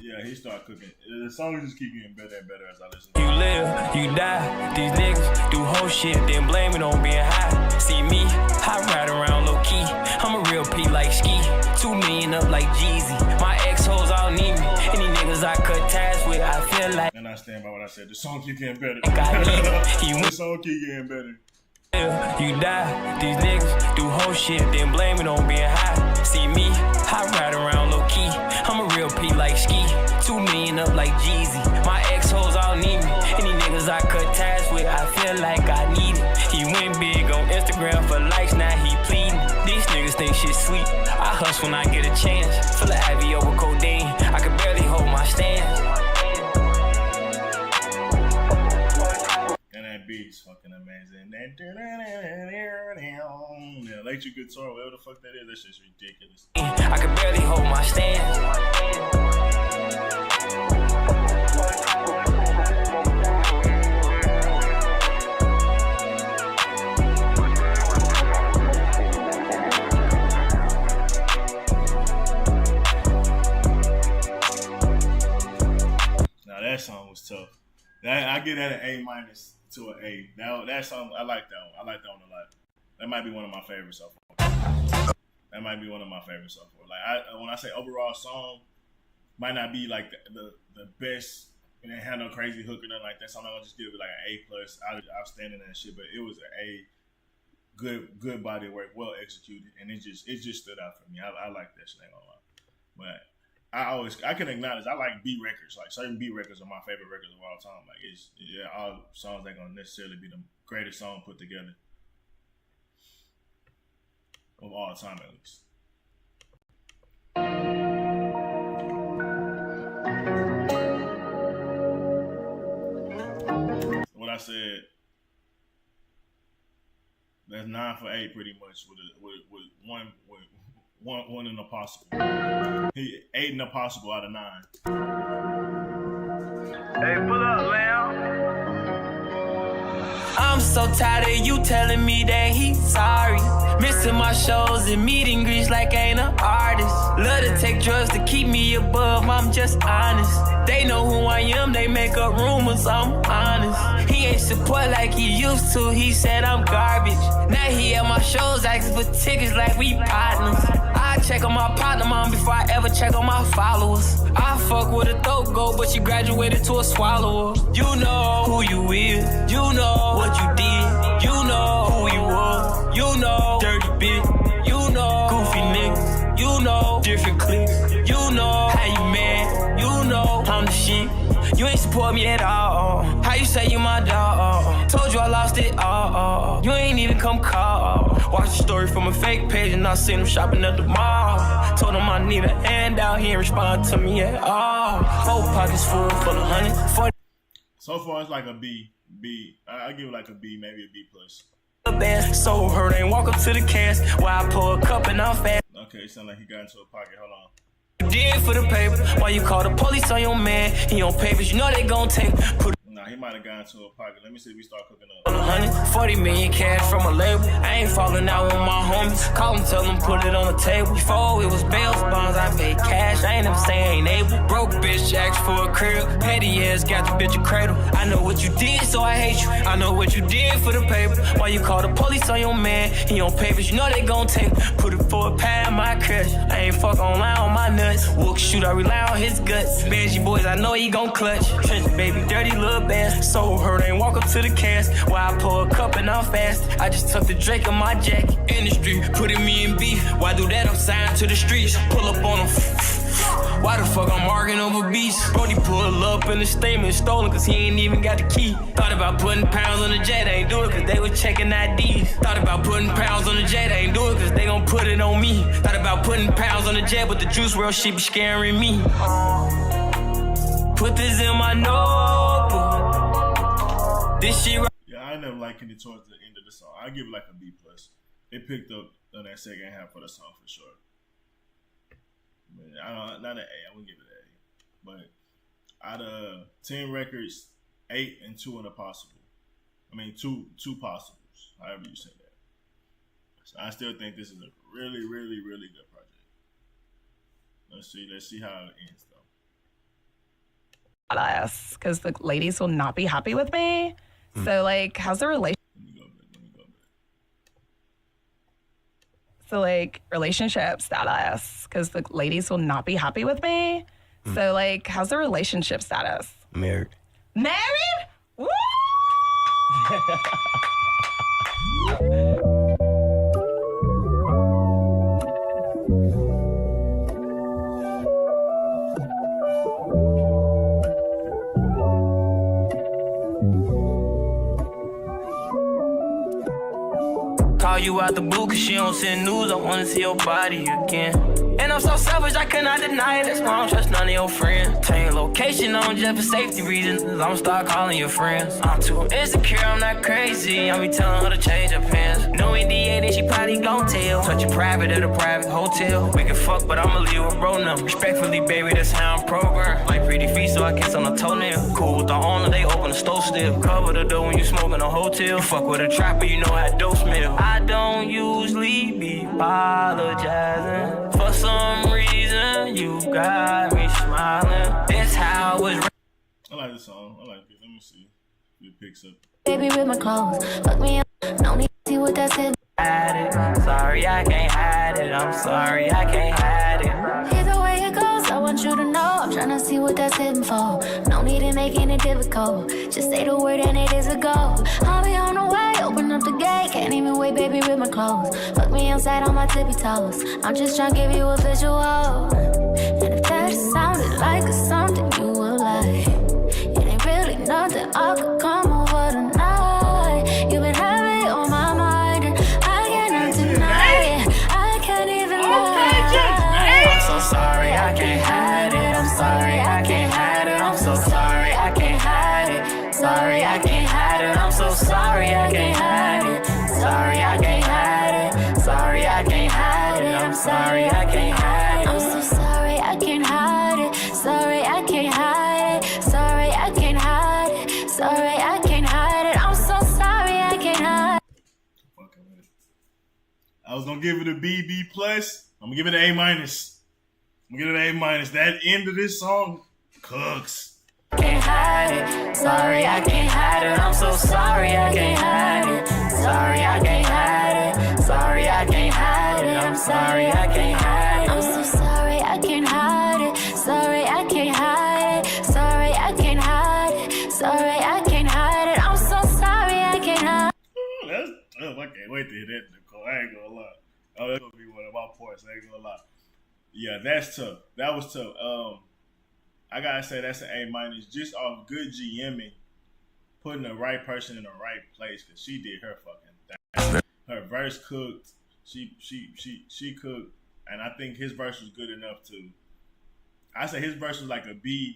Yeah, he started cooking. The song just keep getting better and better as I listen. You live, you die, these niggas do whole shit, then blame it on being high. See me, I ride around low key, I'm a real P like Ski. 2 million up like Jeezy, my ex-hoes all need me. Any niggas I cut ties with, I feel like. And I stand by what I said, the song keep getting better. The song keep getting better. You die, these niggas do whole shit, then blame it on being high. See me, I ride around low key, I'm a real P like Ski. 2 million up like Jeezy, my ex-hoes all need me. Any niggas I cut ties with, I feel like I need it. He went big on Instagram for likes, now he pleading. These niggas think shit sweet, I hustle when I get a chance. Full of Ivy over codeine, I can barely hold my stand. And that beat's fucking amazing. That electric guitar, whatever the fuck that is, that's just ridiculous. I can barely hold my stand. Now that song was tough. I give that an A- to an A. Now that song, I like that one. I like that one a lot. That might be one of my favorites so far. Like when I say overall song, might not be like the best, and it had no crazy hook or nothing like that. So I'm not gonna just give it like an A+, outstanding and shit. But it was an A, good body of work, well executed, and it just stood out for me. I like that shit, ain't gonna lie. But I can acknowledge I like beat records. Like certain beat records are my favorite records of all time. Like all songs ain't gonna necessarily be the greatest song put together of all time, at least. What I said, that's 9 for 8 pretty much with one in the possible. He 8 in the possible out of 9. Hey, pull up, Lamb. I'm so tired of you telling me that he's sorry. Missing my shows and meeting greets like ain't an artist. Love to take drugs to keep me above, I'm just honest. They know who I am, they make up rumors, I'm honest. He ain't support like he used to, he said I'm garbage. Now he at my shows asking for tickets like we partners. I check on my partner, mom, before I ever check on my followers. I fuck with a throat goat, but she graduated to a swallower. You know who you is, you know what you did, you know who you was, you know dirty bitch, you know goofy niggas, you know different cliques, you know how you mad, you know I'm the shit. You ain't support me at all. How you say you my dog? Told you I lost it all. You ain't even come call. Watch the story from a fake page and I seen him shopping at the mall. Told him I need a handout, he ain't respond to me at all. 4 pockets full of 140. So far it's like a B. I give it like a B, maybe a B+. So hurt, ain't walk up to the cast while I pour a cup and I'm fast. Okay, it sound like he got into a pocket. Hold on. Did for the paper. Why you call the police on your man? He on papers, you know they gon' take. Nah, he might have gone into a pocket. Let me see if we start cooking up. 140 million cash from a label. I ain't falling out with my homies. Call them, tell them, put it on the table. Before it was bails, bonds, I paid cash. I ain't never say I ain't able. Broke bitch asked for a crib. Petty ass got the bitch a cradle. I know what you did, so I hate you. I know what you did for the paper. Why you call the police on your man? He on papers, you know they gon' take. Put it for a pad, my crush. I ain't fuck online on my nuts. Wook shoot, I rely on his guts. Benji boys, I know he gon' clutch. Trench baby, dirty little bastard. So hurt, ain't walk up to the cast. While I pour a cup and I'm fast. I just tucked the Drake in my jacket. Industry, putting me in beef. Why do that? I'm signed to the streets. Pull up on them. Why the fuck I'm arguing over beats? Brody pull up in the statement stolen cause he ain't even got the key. Thought about putting pounds on the jet, ain't do it cause they was checking IDs. Thought about putting pounds on the jet, ain't do it cause they gon' put it on me. Thought about putting pounds on the jet, but the Juice WRLD shit be scaring me. Put this in my notebook. This shit right. Yeah, I never liking it towards the end of the song. I give it like a B+. It picked up on that second half of the song for sure. But not an A. I wouldn't give it an A. But out of 10 records, 8 and 2 in a possible. I mean, two possibles. However you say that. So I still think this is a really, really, really good project. Let's see how it ends though. Because the ladies will not be happy with me. So like, how's the relationship? Let me go back. So like, relationship status. Because the ladies will not be happy with me. So like, how's the relationship status? Married. Married? Woo! Call you out the blue cause she don't send news. I wanna see your body again. And I'm so selfish, I cannot deny it. That's why I don't trust none of your friends. Change location on just for safety reasons. I'ma start calling your friends. I'm too insecure, I'm not crazy. I be telling her to change her pants. No NDA, then she probably gon' tell. Touch it private at a private hotel. We can fuck, but I'ma leave with bro number. Respectfully, baby, that's how I'm programmed. Like pretty feet, so I kiss on the toenail. Cool with the owner, they open the store still. Cover the door when you smoke in a hotel. You fuck with a trapper, you know how dope smell. I don't usually be apologizing. For some reason, you got me smiling. This how it's. I like this song. I like it. Let me see if it picks up. Baby, with my clothes, fuck me up. No need to see what that's it. Sorry, I can't hide it. I'm sorry, I can't hide it. Either way it goes, I want you to know. I'm tryna see what that's hitting for. No need in making it difficult. Just say the word and it is a go. I'll be on the way, open up the gate. Can't even wait, baby, with my clothes. Fuck me outside on my tippy toes. I'm just tryna give you a visual. And if that sounded like a something you would like, it ain't really nothing I could come over tonight. You've been heavy on my mind, and I cannot deny it. I can't even lie. I'm so sorry, I can't hide it. I'm sorry, I can't hide it. I'm so sorry, I can't hide it. Sorry, I can't hide it. I'm so sorry, I can't hide it. Sorry, I can't hide it. Sorry, I can't hide it. I'm sorry, I can't hide it. I'm so sorry, I can't hide it. Sorry, I can't hide it. Sorry, I can't hide it. Sorry, I can't hide it. I'm so sorry, I can't hide it. Fucking with it. I was gonna give it a B+. I'm gonna give it an A-. I'm gonna give it an A-. That end of this song cooks. Can't hide it. Sorry, I can't hide it. I'm so sorry, I can't hide it. Sorry, I can't hide it. Sorry, I can't hide it. I'm sorry, I can't hide it. I'm so sorry, I can't hide it. Sorry, I can't hide it. Sorry, I can't hide it. Sorry, I can't hide it. I'm so sorry, I can't hide it. That's tough. I can't wait to hear that, Nicole. I ain't gonna lie. Oh, that's gonna be one of my points. I ain't gonna lie. Yeah, that's tough. That was tough. I gotta say that's an A- just off good GMing, putting the right person in the right place because she did her fucking thing. Her verse cooked. She cooked, and I think his verse was good enough to. I say his verse was like a B+,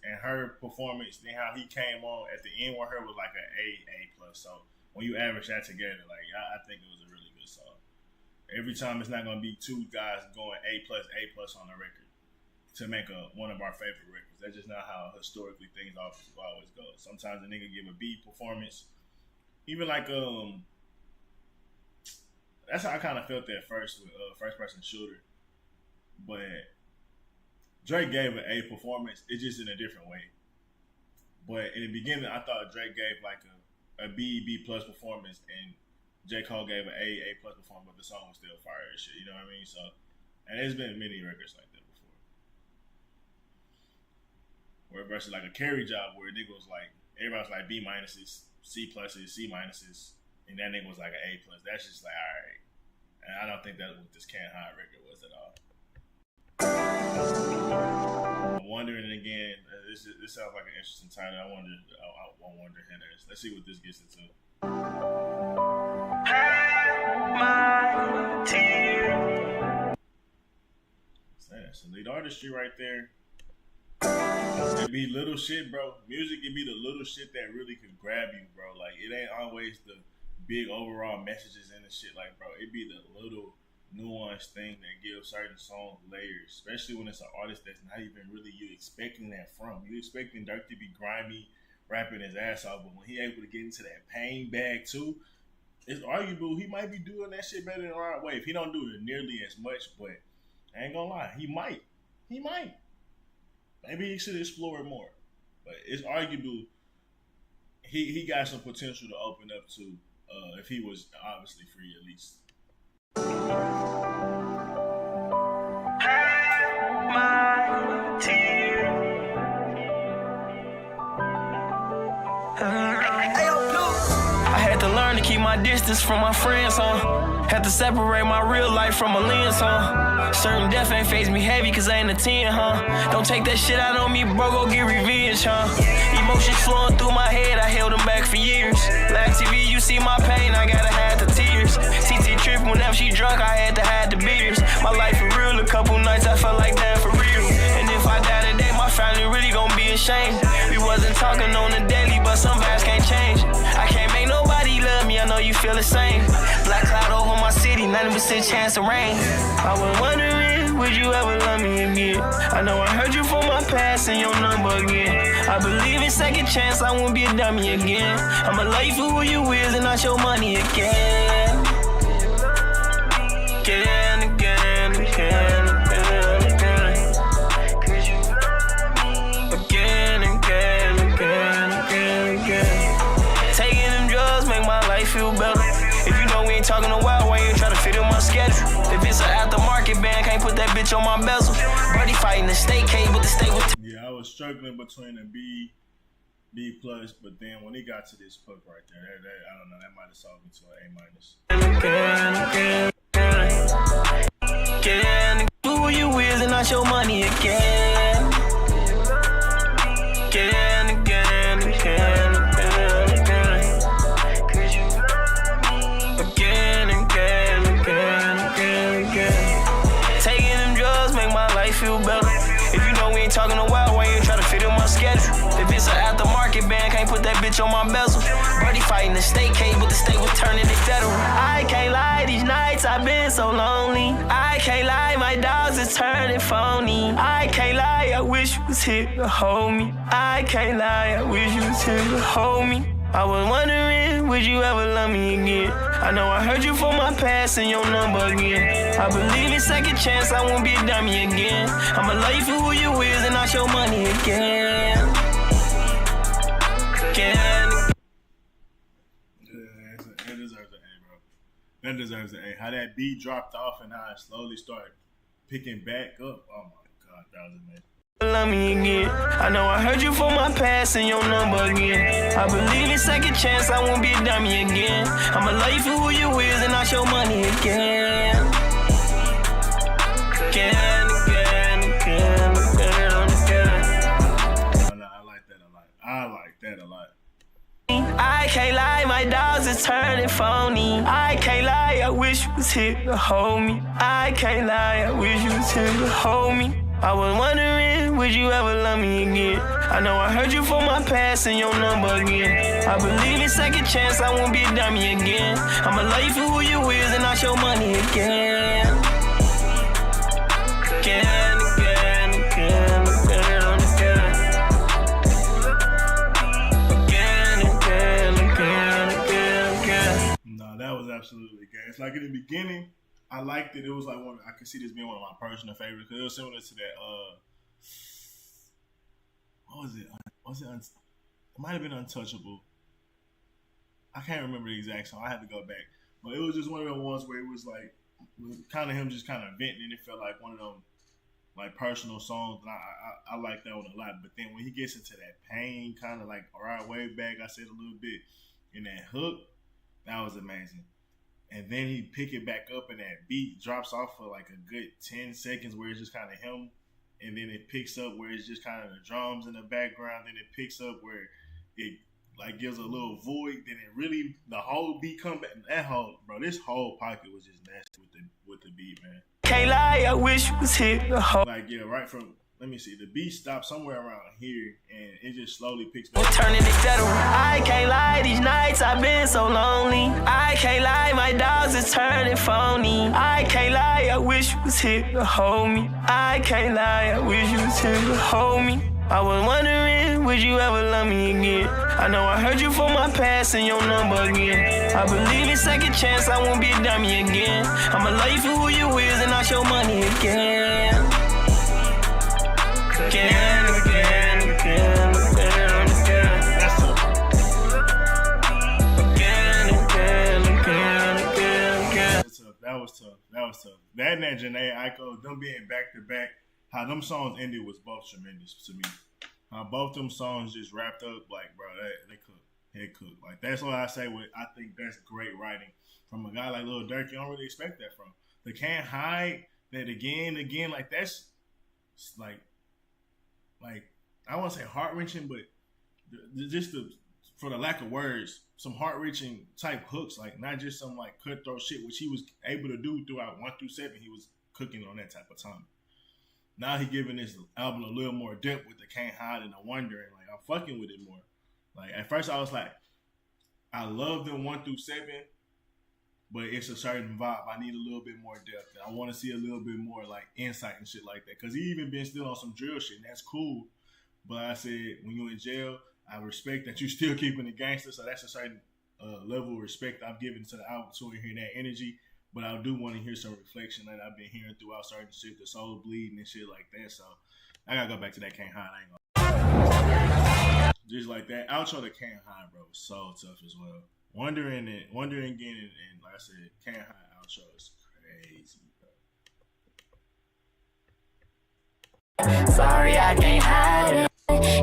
and her performance, then how he came on at the end with her was like an A+. So when you average that together, like I think it was a really good song. Every time it's not gonna be two guys going A+ on the record to make one of our favorite records. That's just not how historically things always go. Sometimes a nigga give a B performance. Even like that's how I kind of felt at first with First Person Shooter. But Drake gave an A performance. It's just in a different way. But in the beginning, I thought Drake gave like a B+ performance, and J. Cole gave an A+ performance, but the song was still fire and shit. You know what I mean? So, and there's been many records like that before. Where versus like a carry job where a nigga was like, everybody was like B-, C+, C-, and that nigga was like an A+. That's just like, all right. And I don't think that's what this Can't Hide record was at all. I'm wondering again. This sounds like an interesting title. I wonder hitters. Let's see what this gets into. That's elite artistry right there. It be little shit, bro. Music can be the little shit that really could grab you, bro. Like, it ain't always the big overall messages in the shit. Like, bro, it be the little nuanced thing that gives certain songs layers, especially when it's an artist that's not even really you expecting that from. You expecting Durk to be grimy, rapping his ass off, but when he able to get into that pain bag too, it's arguable he might be doing that shit better than Rod Wave. He don't do it nearly as much, but I ain't gonna lie, he might. Maybe he should explore it more. But it's arguable he got some potential to open up to if he was obviously free at least. I had to learn to keep my distance from my friends, huh? Had to separate my real life from a lens, huh? Certain death ain't face me heavy cause I ain't a 10, huh? Don't take that shit out on me, bro, go get revenge, huh? Emotions flowing through my head, I held them back for years. Like TV, you see my pain, I gotta hide the tears. TT trip whenever she drunk, I had to hide the beers. My life for real, a couple nights I felt like that for real. And if I die today, my family really gon' be ashamed. We wasn't talking on the daily, but some vibes can't change. I can't make nobody love me, I know you feel the same. Black cloud over my city, 90% chance of rain. I was wondering, would you ever love me again? I know I heard you from my past and your number again. I believe in second chance, I won't be a dummy again. I'ma love you for who you is and not your money again. Again, again, again, again, again. Again, again, again, again, again. Taking them drugs make my life feel better. If you know we ain't talking a while, why you try to fit in my schedule? If it's an aftermarket band, can't put that bitch on my bezel. Buddy fighting the state case, but the state was. Yeah, I was struggling between a B plus, but then when he got to this hook right there, I don't know, that might have solved me to an A minus. Again, who you is and not your money again. Again, again, again, again, again. Again, again, again, again, again. Taking them drugs make my life feel better. If you know we ain't talking a while, why you try to fit in my schedule? If it's an aftermarket band, can't put that bitch on my bezel. Buddy fighting the state case, but the state was turning it federal. I can't lie, these nights I've been so lonely. I can't lie, my dogs is turning phony. I can't lie, I wish you was here to hold me. I can't lie, I wish you was here to hold me. I was wondering, would you ever love me again? I know I heard you from my past and your number again. I believe in second chance, I won't be a dummy again. I'ma love you for who you is and not your money again. Again. That deserves an A, bro. That deserves an A. How that beat dropped off and how it slowly started picking back up. Oh my God, that was amazing. Love me again. I know I heard you from my past and your number again. I believe in second chance, I won't be a dummy again. I'ma love you for who you is and not your money again. Again, again, again, again, again. I like that a lot. I like that a lot. I can't lie, my dogs is turning phony. I can't lie, I wish you was here to hold me. I can't lie, I wish you was here to hold me. I was wondering, would you ever love me again? I know I heard you from my past and your number again. I believe in second chance, I won't be a dummy again. I'ma love you for who you is and not your money again. Again, again, again, again, again. Again, again, again, again, again. No, that was absolutely gay. It's like in the beginning, I liked it. It was like I could see this being one of my personal favorites because it was similar to that. What was it? It might have been Untouchable. I can't remember the exact song. I had to go back, but it was just one of the ones where it was like kind of him just kind of venting, and it felt like one of them like personal songs. And I like that one a lot. But then when he gets into that pain, kind of like right way back, I said a little bit in that hook, that was amazing. And then he pick it back up and that beat drops off for like a good 10 seconds where it's just kind of him and then it picks up where it's just kind of the drums in the background. Then it picks up where it like gives a little void. Then it really the whole beat come back. This whole pocket was just nasty with the beat, man. Can't lie, I wish you was here. Like right from. Let me see. The beat stops somewhere around here, and it just slowly picks back. Turning it dead. I can't lie, these nights I've been so lonely. I can't lie, my dogs is turning phony. I can't lie, I wish you was here to hold me. I can't lie, I wish you was here to hold me. I was wondering, would you ever love me again? I know I heard you from my past and your number again. I believe in second chance, I won't be a dummy again. I'ma love you for who you is and not your money again. Again. That was tough. That and that Janae Aiko, them being back to back, how them songs ended was both tremendous to me. How both them songs just wrapped up, like, bro, they cooked. Like, that's what I say. I think that's great writing from a guy like Lil Durk. You don't really expect that from. They can't hide that again, like that's like I won't say heart wrenching, but for the lack of words, some heart wrenching type hooks, like not just some like cutthroat shit, which he was able to do throughout 1 through 7. He was cooking on that type of time. Now he giving this album a little more depth with the Can't Hide and the Wondering. Like I'm fucking with it more. Like at first I was like, I love them 1 through 7, but it's a certain vibe. I need a little bit more depth, and I want to see a little bit more like insight and shit like that. Cause he even been still on some drill shit, and that's cool. But I said when you in jail, I respect that you still keeping the gangster. So that's a certain level of respect I've given to the album to hear that energy. But I do want to hear some reflection that I've been hearing throughout certain shit, the soul bleeding and shit like that. So I gotta go back to that Can't Hide. I ain't gonna just like that outro to Can't Hide, bro, was so tough as well. Wondering again, and like I said, Can't Hide outro is crazy, bro. Sorry, I can't hide it.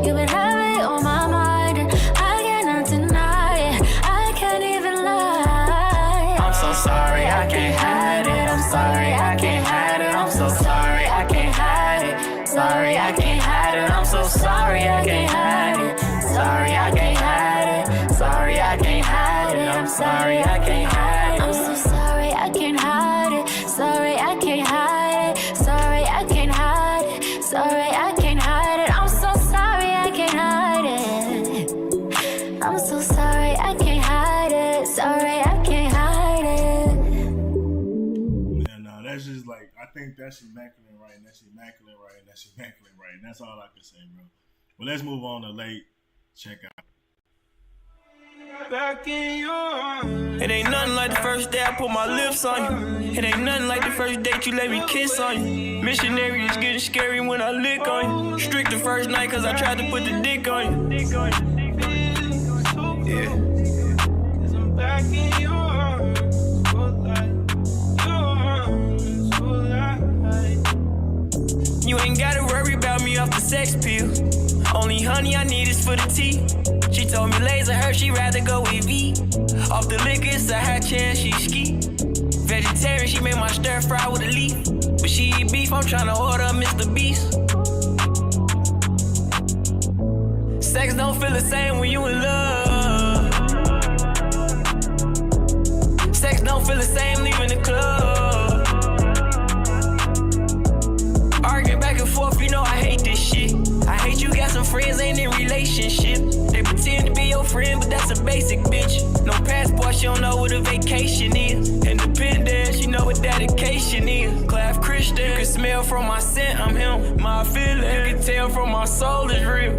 You been having it on my mind. I cannot deny it. I can't even lie. I'm so sorry, I can't hide it. I'm sorry, I can't hide it. I'm so sorry, I can't hide it. Sorry, I can't hide it. I'm so sorry, I can't hide it. Sorry, I can't hide it. Sorry, I can't hide it. I'm sorry, I can't hide it. I'm so sorry, I can't hide it. Sorry, I can't hide it. Sorry, I can't hide it. Sorry, I can't hide it. I'm so sorry, I can't hide it. I'm so sorry, I can't hide it. Sorry, I can't hide it. Yeah, no, that's just like, I think that's immaculate writing. That's immaculate writing. That's immaculate writing. That's all I can say, bro. Well, let's move on to late. Check out. It ain't nothing like the first day I put my lips on you. It ain't nothing like the first date you let me kiss on you. Missionary is getting scary when I lick on you. Strict the first night cause I tried to put the dick on you. Yeah. Cause I'm back in your arms. You ain't gotta worry about me off the sex pill. Only honey I need is for the tea. She told me laser her, she rather go with V. Off the liquor, it's a high chance she ski. Vegetarian, she made my stir fry with a leaf. But she eat beef, I'm tryna order Mr. Beast. Sex don't feel the same when you in love. Sex don't feel the same leaving the club. Arguing back and forth, you know I hate this shit. I hate you got some friends, ain't in relationship. They pretend to be your friend, but that's a basic bitch. No passport, she don't know what a vacation is. Independent, she know what dedication is. Class Christian, you can smell from my scent, I'm him. My feeling, you can tell from my soul is real.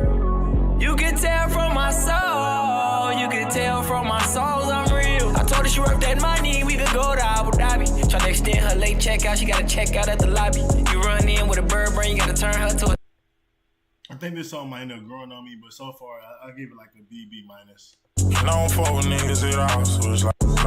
You can tell from my soul, you can tell from my soul I'm real. I told her she worth that money, we could go to Abu Dhabi. Tryna extend her late checkout, she gotta check out at the lobby. You run in with a bird brain, you gotta turn her to a... I think this song might end up growing on me, but so far I'll give it like a BB minus. I don't fuck with niggas at all, so it's like. Hold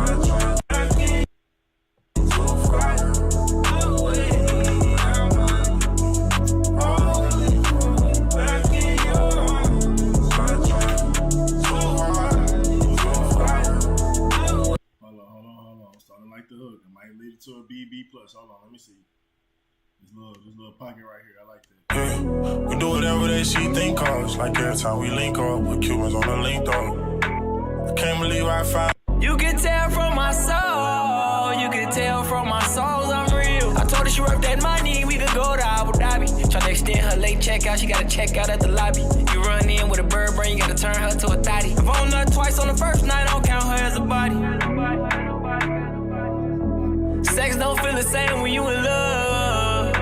on. I'm starting like the hook. I might lead it to a BB plus. Hold on, let me see. This little pocket right here. I like that. Yeah, we do whatever they see think of. Like every time we link up with Cubans on the link though. I can't believe I found. You can tell from my soul. You can tell from my soul I'm real. I told her she worth that money. We could go to Abu Dhabi. Tryna extend her late checkout. She gotta check out at the lobby. You run in with a bird brain. You gotta turn her to a thotty. If I nut twice on the first night, I don't count her as a body. Sex don't feel the same when you in love.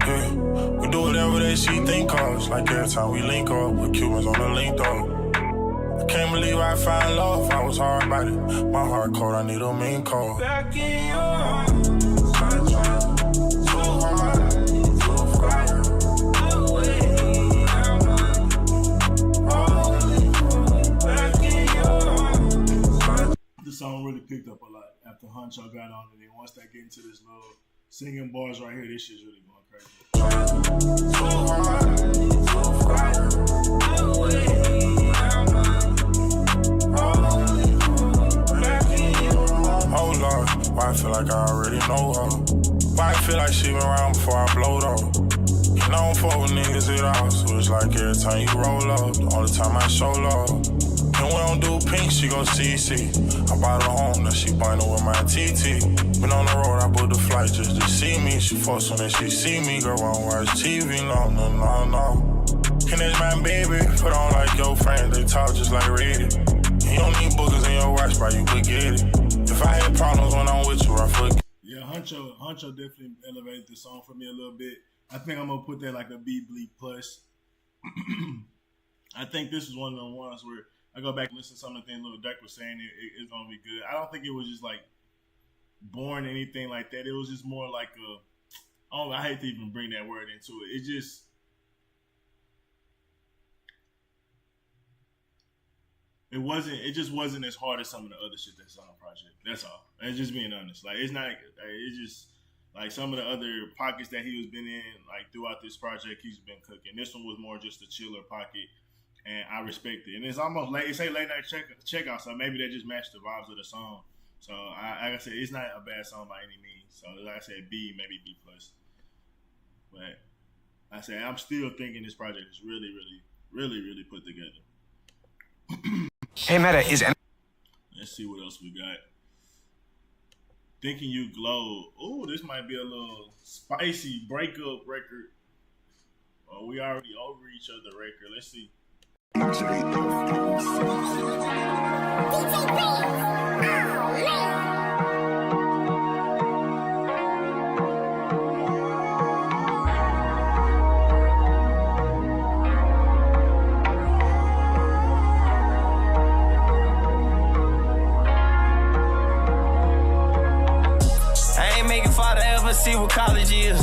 Yeah, we do whatever they see think of. Like every time we link up with Cubans on the link though. I can't believe I found love. I was hard about it. My heart cold. I need a mean call. Back in your arms, I try so hard to fight away. Back in your arms. This song really picked up a lot after Huncho got on it. And once they get into this little singing bars right here, this shit's really going crazy. So hard to fight away. Oh Lord, why I feel like I already know her? Why I feel like she been around before I blowed up? And I don't fuck with niggas at all, so it's like every time you roll up, the only time I show love. And we don't do pink, she go CC. I bought her home, now she binding with my TT. Been on the road, I booked the flight just to see me. She fucks when she see me, girl, I don't watch TV, no. And it's my baby, put on like your friends, they talk just like read it. You don't need boogers in your watch, but you could get it. If I had problems when I'm with you, I forget. Yeah, Huncho definitely elevated the song for me a little bit. I think I'm gonna put that like a B bleep plus. I think this is one of the ones where I go back and listen to some of the things Lil Durk was saying. It's gonna be good. I don't think it was just like boring or anything like that. It was just more like I hate to even bring that word into it. It just. It just wasn't as hard as some of the other shit that's on the project. That's all. That's just being honest. Like, it's not, it's just, like, some of the other pockets that he was been in, like, throughout this project, he's been cooking. This one was more just a chiller pocket, and I respect it. And it's almost late, it's a late night checkout, so maybe that just matched the vibes of the song. So, like I said, it's not a bad song by any means. So, like I said, B, maybe B+. But, like I said, I'm still thinking this project is really, really, really, really put together. Hey, Meta, Let's see what else we got. Thinking You Glow. Oh, this might be a little spicy breakup record. Oh, we already over each other record. Let's see. See what college is.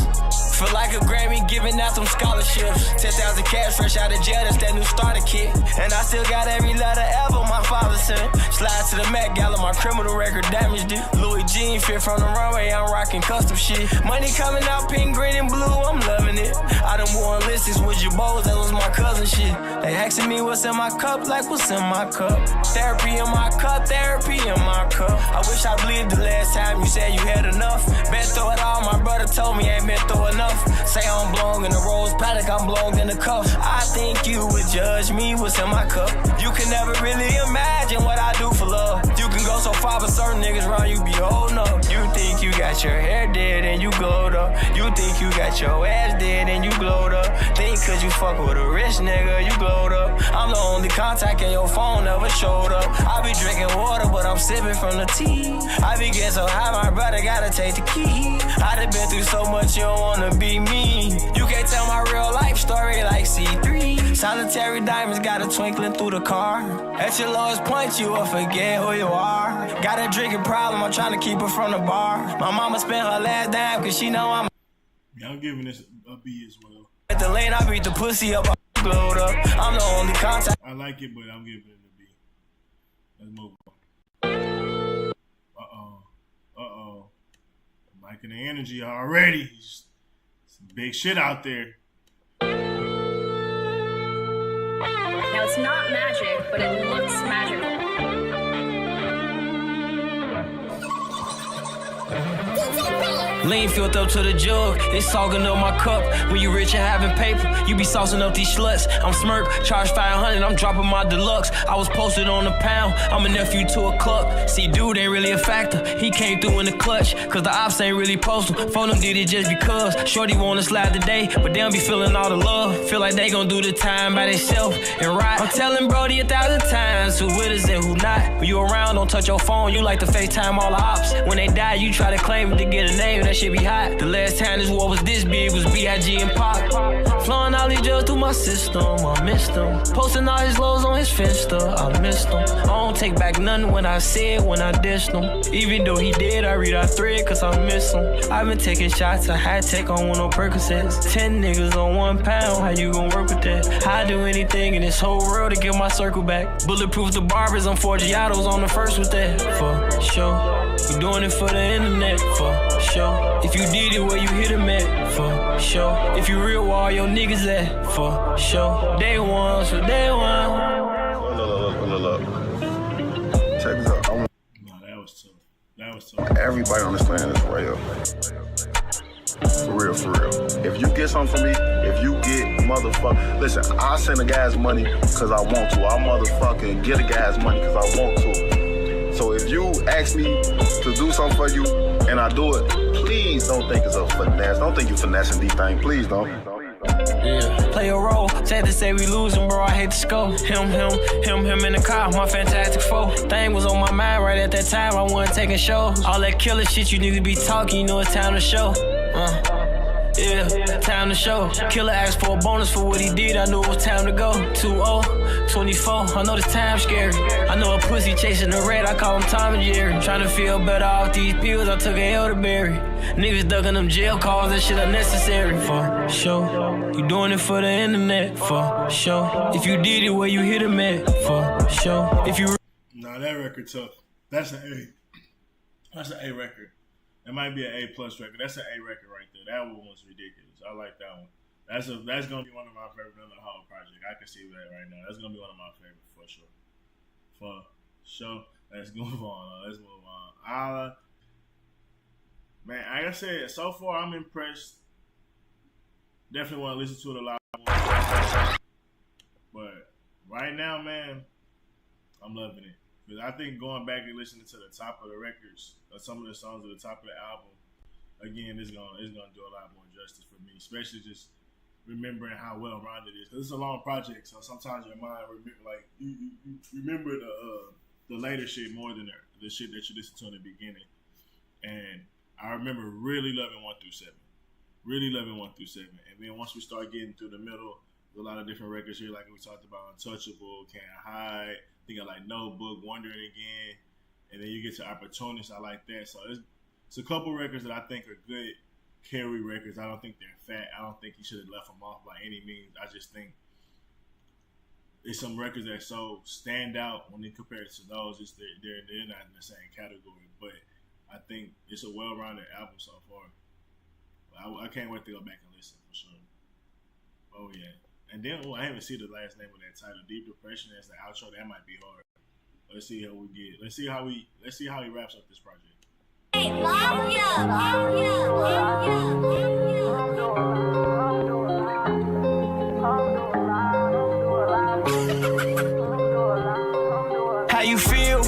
Feel like a Grammy giving out some scholarships. 10,000 cash fresh out of jail, that's that new starter kit. And I still got every letter ever my father sent. Slide to the Met Gala, my criminal record damaged it. Louis Jean fit from the runway, I'm rocking custom shit. Money coming out pink, green, and blue, I'm loving it. I done worn lists with your bows, that was my cousin shit. They asking me what's in my cup, like what's in my cup. Therapy in my cup, therapy in my cup. I wish I believed the last time you said you had enough. Been through it all, my brother told me ain't been through enough. Say I'm blown in the rose paddock, I'm blown in the cuff. I think you would judge me what's in my cup. You can never really imagine what I do for love. You can go so far, but certain niggas around you be holding up. You think you got your hair dead and you glowed up. You think you got your ass dead and you glowed up. Think cause you fuck with a rich nigga, you glowed up. I'm the only contact in your phone never showed up. I be drinking water, but I'm sipping from the tea. I be getting so high, my brother gotta take the key. I done been through so much, you don't wanna be me. You can't tell my real life story like C3. Solitary diamonds got a twinkling through the car. At your lowest point, you will forget who you are. Got a drinking problem, I'm trying to keep her from the bar. My mama spent her last dime cause she know I'm. Yeah, I'm giving this a B as well. At the lane, I beat the pussy up, I glowed up. I'm the only contact. I like it, but I'm giving it a B. Let's move on. Uh-oh. I'm liking the energy already. Some big shit out there. Now it's not magic, but it looks magical. Lean filled up to the jug, it's sogging up my cup. When you rich and having paper, you be saucing up these sluts. I'm smirk, charge 500, I'm dropping my deluxe. I was posted on the pound, I'm a nephew to a cluck. See, dude ain't really a factor, he came through in the clutch. Cause the ops ain't really postal, phone them did it just because. Shorty wanna slide today, but they don't be feeling all the love. Feel like they gon' do the time by themselves and ride. I'm telling Brody 1,000 times who with us and who not. When you around, don't touch your phone, you like to FaceTime all the ops. When they die, you try to claim it to get a name, that shit be hot. The last time this war was this big was B.I.G. and Pop. Flowing all these drugs through my system, I missed them. Posting all his lows on his Finsta, I missed them. I don't take back nothing when I said, when I dissed him. Even though he did, I read our thread cause I miss him. I've been taking shots, I had tech on 1 Percocets. 10 niggas on 1 pound, how you gon' work with that? I do anything in this whole world to get my circle back. Bulletproof the barbers, I'm Forgiatos on the first with that, for sure. We doing it for the internet, for sure. If you did it where you hit them at, for sure. If you real, where all your niggas at, for sure. Day one, so day one. Look. Check this out. No, that was tough. That was tough. Everybody on this planet is real. For real. If you get something from me, if you get motherfucker, listen, I send a guy's money because I want to. I'll motherfucking get a guy's money because I want to. So if you ask me to do something for you and I do it, please don't think it's a finesse. Don't think you finessing these things. Please don't. Yeah. Play a role, sad to say we losing, bro, I hate to score. Him in the car, my fantastic foe. Thing was on my mind right at that time, I wasn't taking shows. All that killer shit, you need to be talking, you know it's time to show. Yeah, time to show. Killer asked for a bonus for what he did, I knew it was time to go. 2-0, 24, I know this time's scary. I know a pussy chasing the red, I call him Tom and Jerry. Trying to feel better off these pills, I took an elderberry. Niggas ducking them jail calls, that shit unnecessary, for sure. You doing it for the internet, for sure. If you did it where you hit him at, for sure. If you... Nah, that record tough. That's an A. That's an A record. That might be an A+ record. That's an A record right there. That one was ridiculous. I like that one. That's gonna be one of my favorite on the whole project. I can see that right now. That's gonna be one of my favorites for sure. For sure. Let's move on. Man, like I said, so far I'm impressed. Definitely want to listen to it a lot more. But right now, man, I'm loving it. Because I think going back and listening to the top of the records, or some of the songs at the top of the album, again, it's gonna do a lot more justice for me. Especially just remembering how well-rounded it is. Because it's a long project, so sometimes your mind you remember the later shit more than the shit that you listened to in the beginning. And I remember really loving 1 through 7. Really loving 1 through 7. And then once we start getting through the middle, there's a lot of different records here, like we talked about Untouchable, Can't Hide, I think I like Notebook, Wondering Again, and then you get to Opportunist, I like that. So it's a couple records that I think are good carry records. I don't think they're fat. I don't think he should have left them off by any means. I just think it's some records that so stand out when they compare it to those. They're not in the same category, but I think it's a well-rounded album so far. I can't wait to go back and listen for sure. Oh yeah, and then I haven't seen the last name of that title, Deep Depression. As the outro, that might be hard. Let's see how we get. Let's see how he wraps up this project. How you feel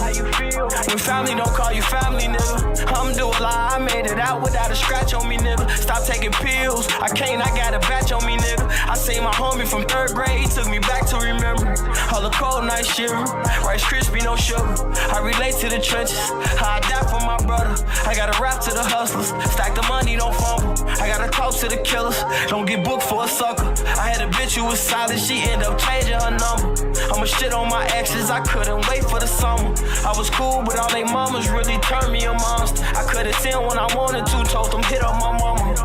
when family don't call you family, nigga? Alhamdulillah, I made it out without a scratch on me, nigga. Stop taking pills, I got a batch on me, nigga. I seen my homie from 3rd grade, he took me back to remember. All the cold night shivering, Rice Krispie, no sugar. I relate to the trenches, how I die for my brother. I gotta rap to the hustlers, stack the money, don't fumble. I gotta talk to the killers, don't get booked for a sucker. I had a bitch who was solid, she ended up changing her number. I'ma shit on my exes, I couldn't wait for the summer. I was cool, but all they mamas really turned me a monster. I could've seen when I wanted to, told them hit up my mama.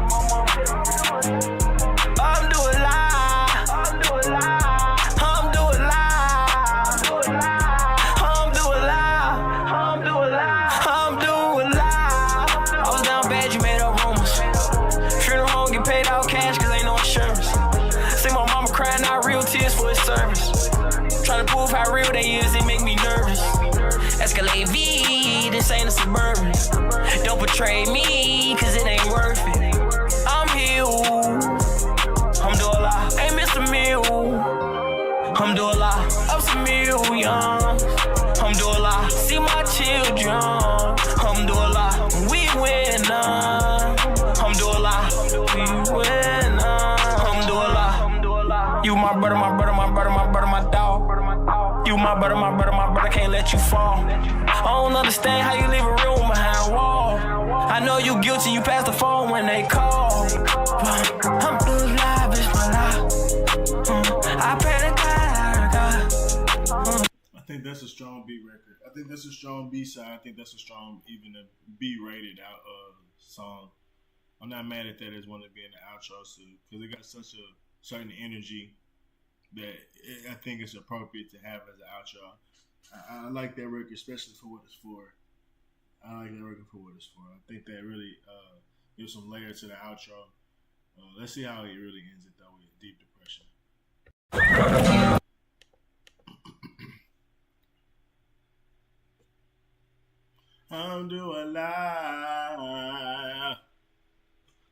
I was down bad, you made up rumors. Funeral home, get paid out cash, cause ain't no insurance. See my mama crying out real tears for his service. Trying to prove how real they is, it make me nervous. Escalade V, this ain't a Suburban. Don't betray me, cause it ain't worth You my brother, my brother, my brother, can't let you fall. I don't understand how you leave a real one behind a wall. I know you guilty, you pass the phone when they call. I'm blue live, bitch, my life. I pray to God. I think that's a strong B record. I think that's a strong B side. I think that's a strong, even a B rated out song. I'm not mad at that as one to be in the outro suit because it got such a certain energy that I think it's appropriate to have as an outro. I like that record, especially for what it's for. I like that record for what it's for. I think that really gives some layer to the outro. Let's see how it really ends it though with Deep Depression. Alhamdulillah.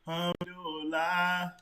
Alhamdulillah.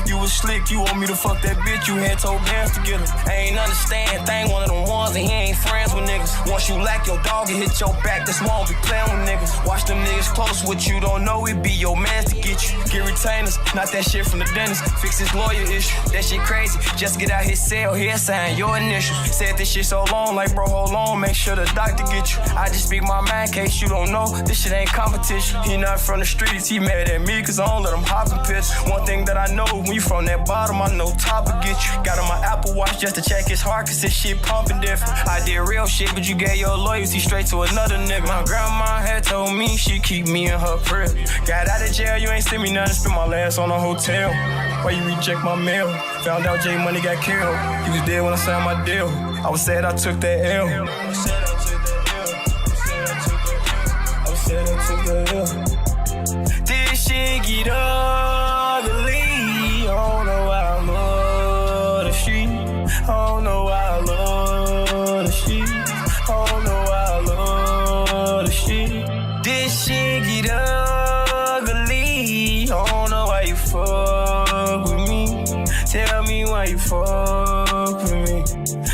You was slick, you want me to fuck that bitch, you had told bands to get her. I ain't understand, thing one of them ones and he ain't friends with niggas. Once you lack your dog, it hit your back, that's why I don't be playing with niggas. Watch them niggas close, what you don't know, it be your mans to get you. Get retainers, not that shit from the dentist, fix his lawyer issue. That shit crazy, just get out his cell, here sign your initial. Said this shit so long, like bro, hold on, make sure the doctor get you. I just speak my mind, case you don't know, this shit ain't competition. He not from the streets, he mad at me, cause I don't let him hop and piss. One thing that I know, when you from that bottom, I know top will get you. Got on my Apple Watch just to check his heart, cause this shit pumping different. I did real shit, but you gave your loyalty straight to another nigga. My grandma had told me she keep me in her crib. Got out of jail, you ain't send me nothing, spend my last on a hotel. Why you reject my mail? Found out J Money got killed. He was dead when I signed my deal. I was sad I took that L. I was sad I took that L. This shit get ugly. I don't know why I love the street. I don't know why I love the street. I don't know why I love the street. This shit get ugly. I don't know why you fuck with me. Tell me why you fuck with me.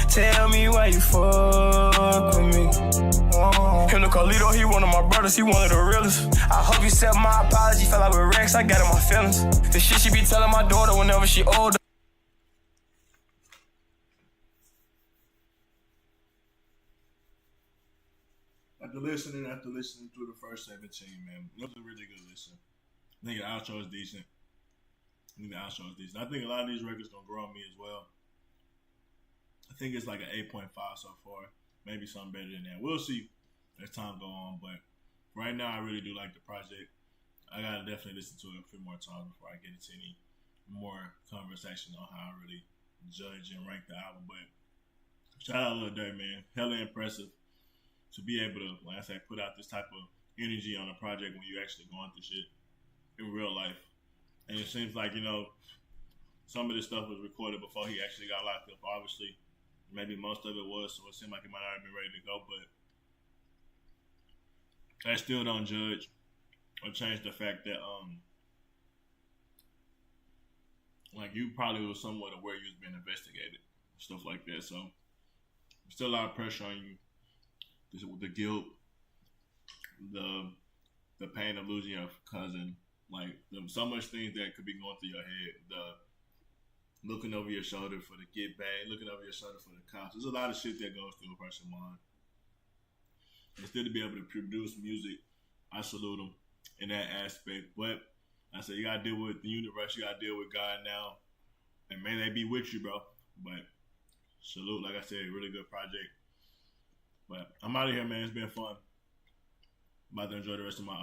Tell me why you fuck with me. Him the Carlito, he one of my brothers, he one of the realest. I hope you accept my apology, fell out with Rex, I got in my feelings. The shit she be telling my daughter whenever she older. After listening through the first 17, man, it was a really good listen. I think the outro is decent. I think a lot of these records gonna grow on me as well. I think it's like an 8.5 so far. Maybe something better than that. We'll see as time go on, but right now I really do like the project. I gotta definitely listen to it a few more times before I get into any more conversation on how I really judge and rank the album. But shout out Lil Durk, man. Hella impressive to be able to, like I said, put out this type of energy on a project when you actually going through shit in real life. And it seems like, some of this stuff was recorded before he actually got locked up. Obviously, maybe most of it was, so it seemed like he might not have been ready to go, but I still don't judge or change the fact that like you probably was somewhat aware you was being investigated, stuff like that. So still a lot of pressure on you. The guilt, the pain of losing your cousin, like so much things that could be going through your head. The looking over your shoulder for the get back, looking over your shoulder for the cops. There's a lot of shit that goes through a person's mind. And still to be able to produce music, I salute him in that aspect. But I said, you gotta deal with the universe, you gotta deal with God now, and may they be with you, bro. But salute, like I said, really good project. But I'm out of here, man. It's been fun. I'm about to enjoy the rest of my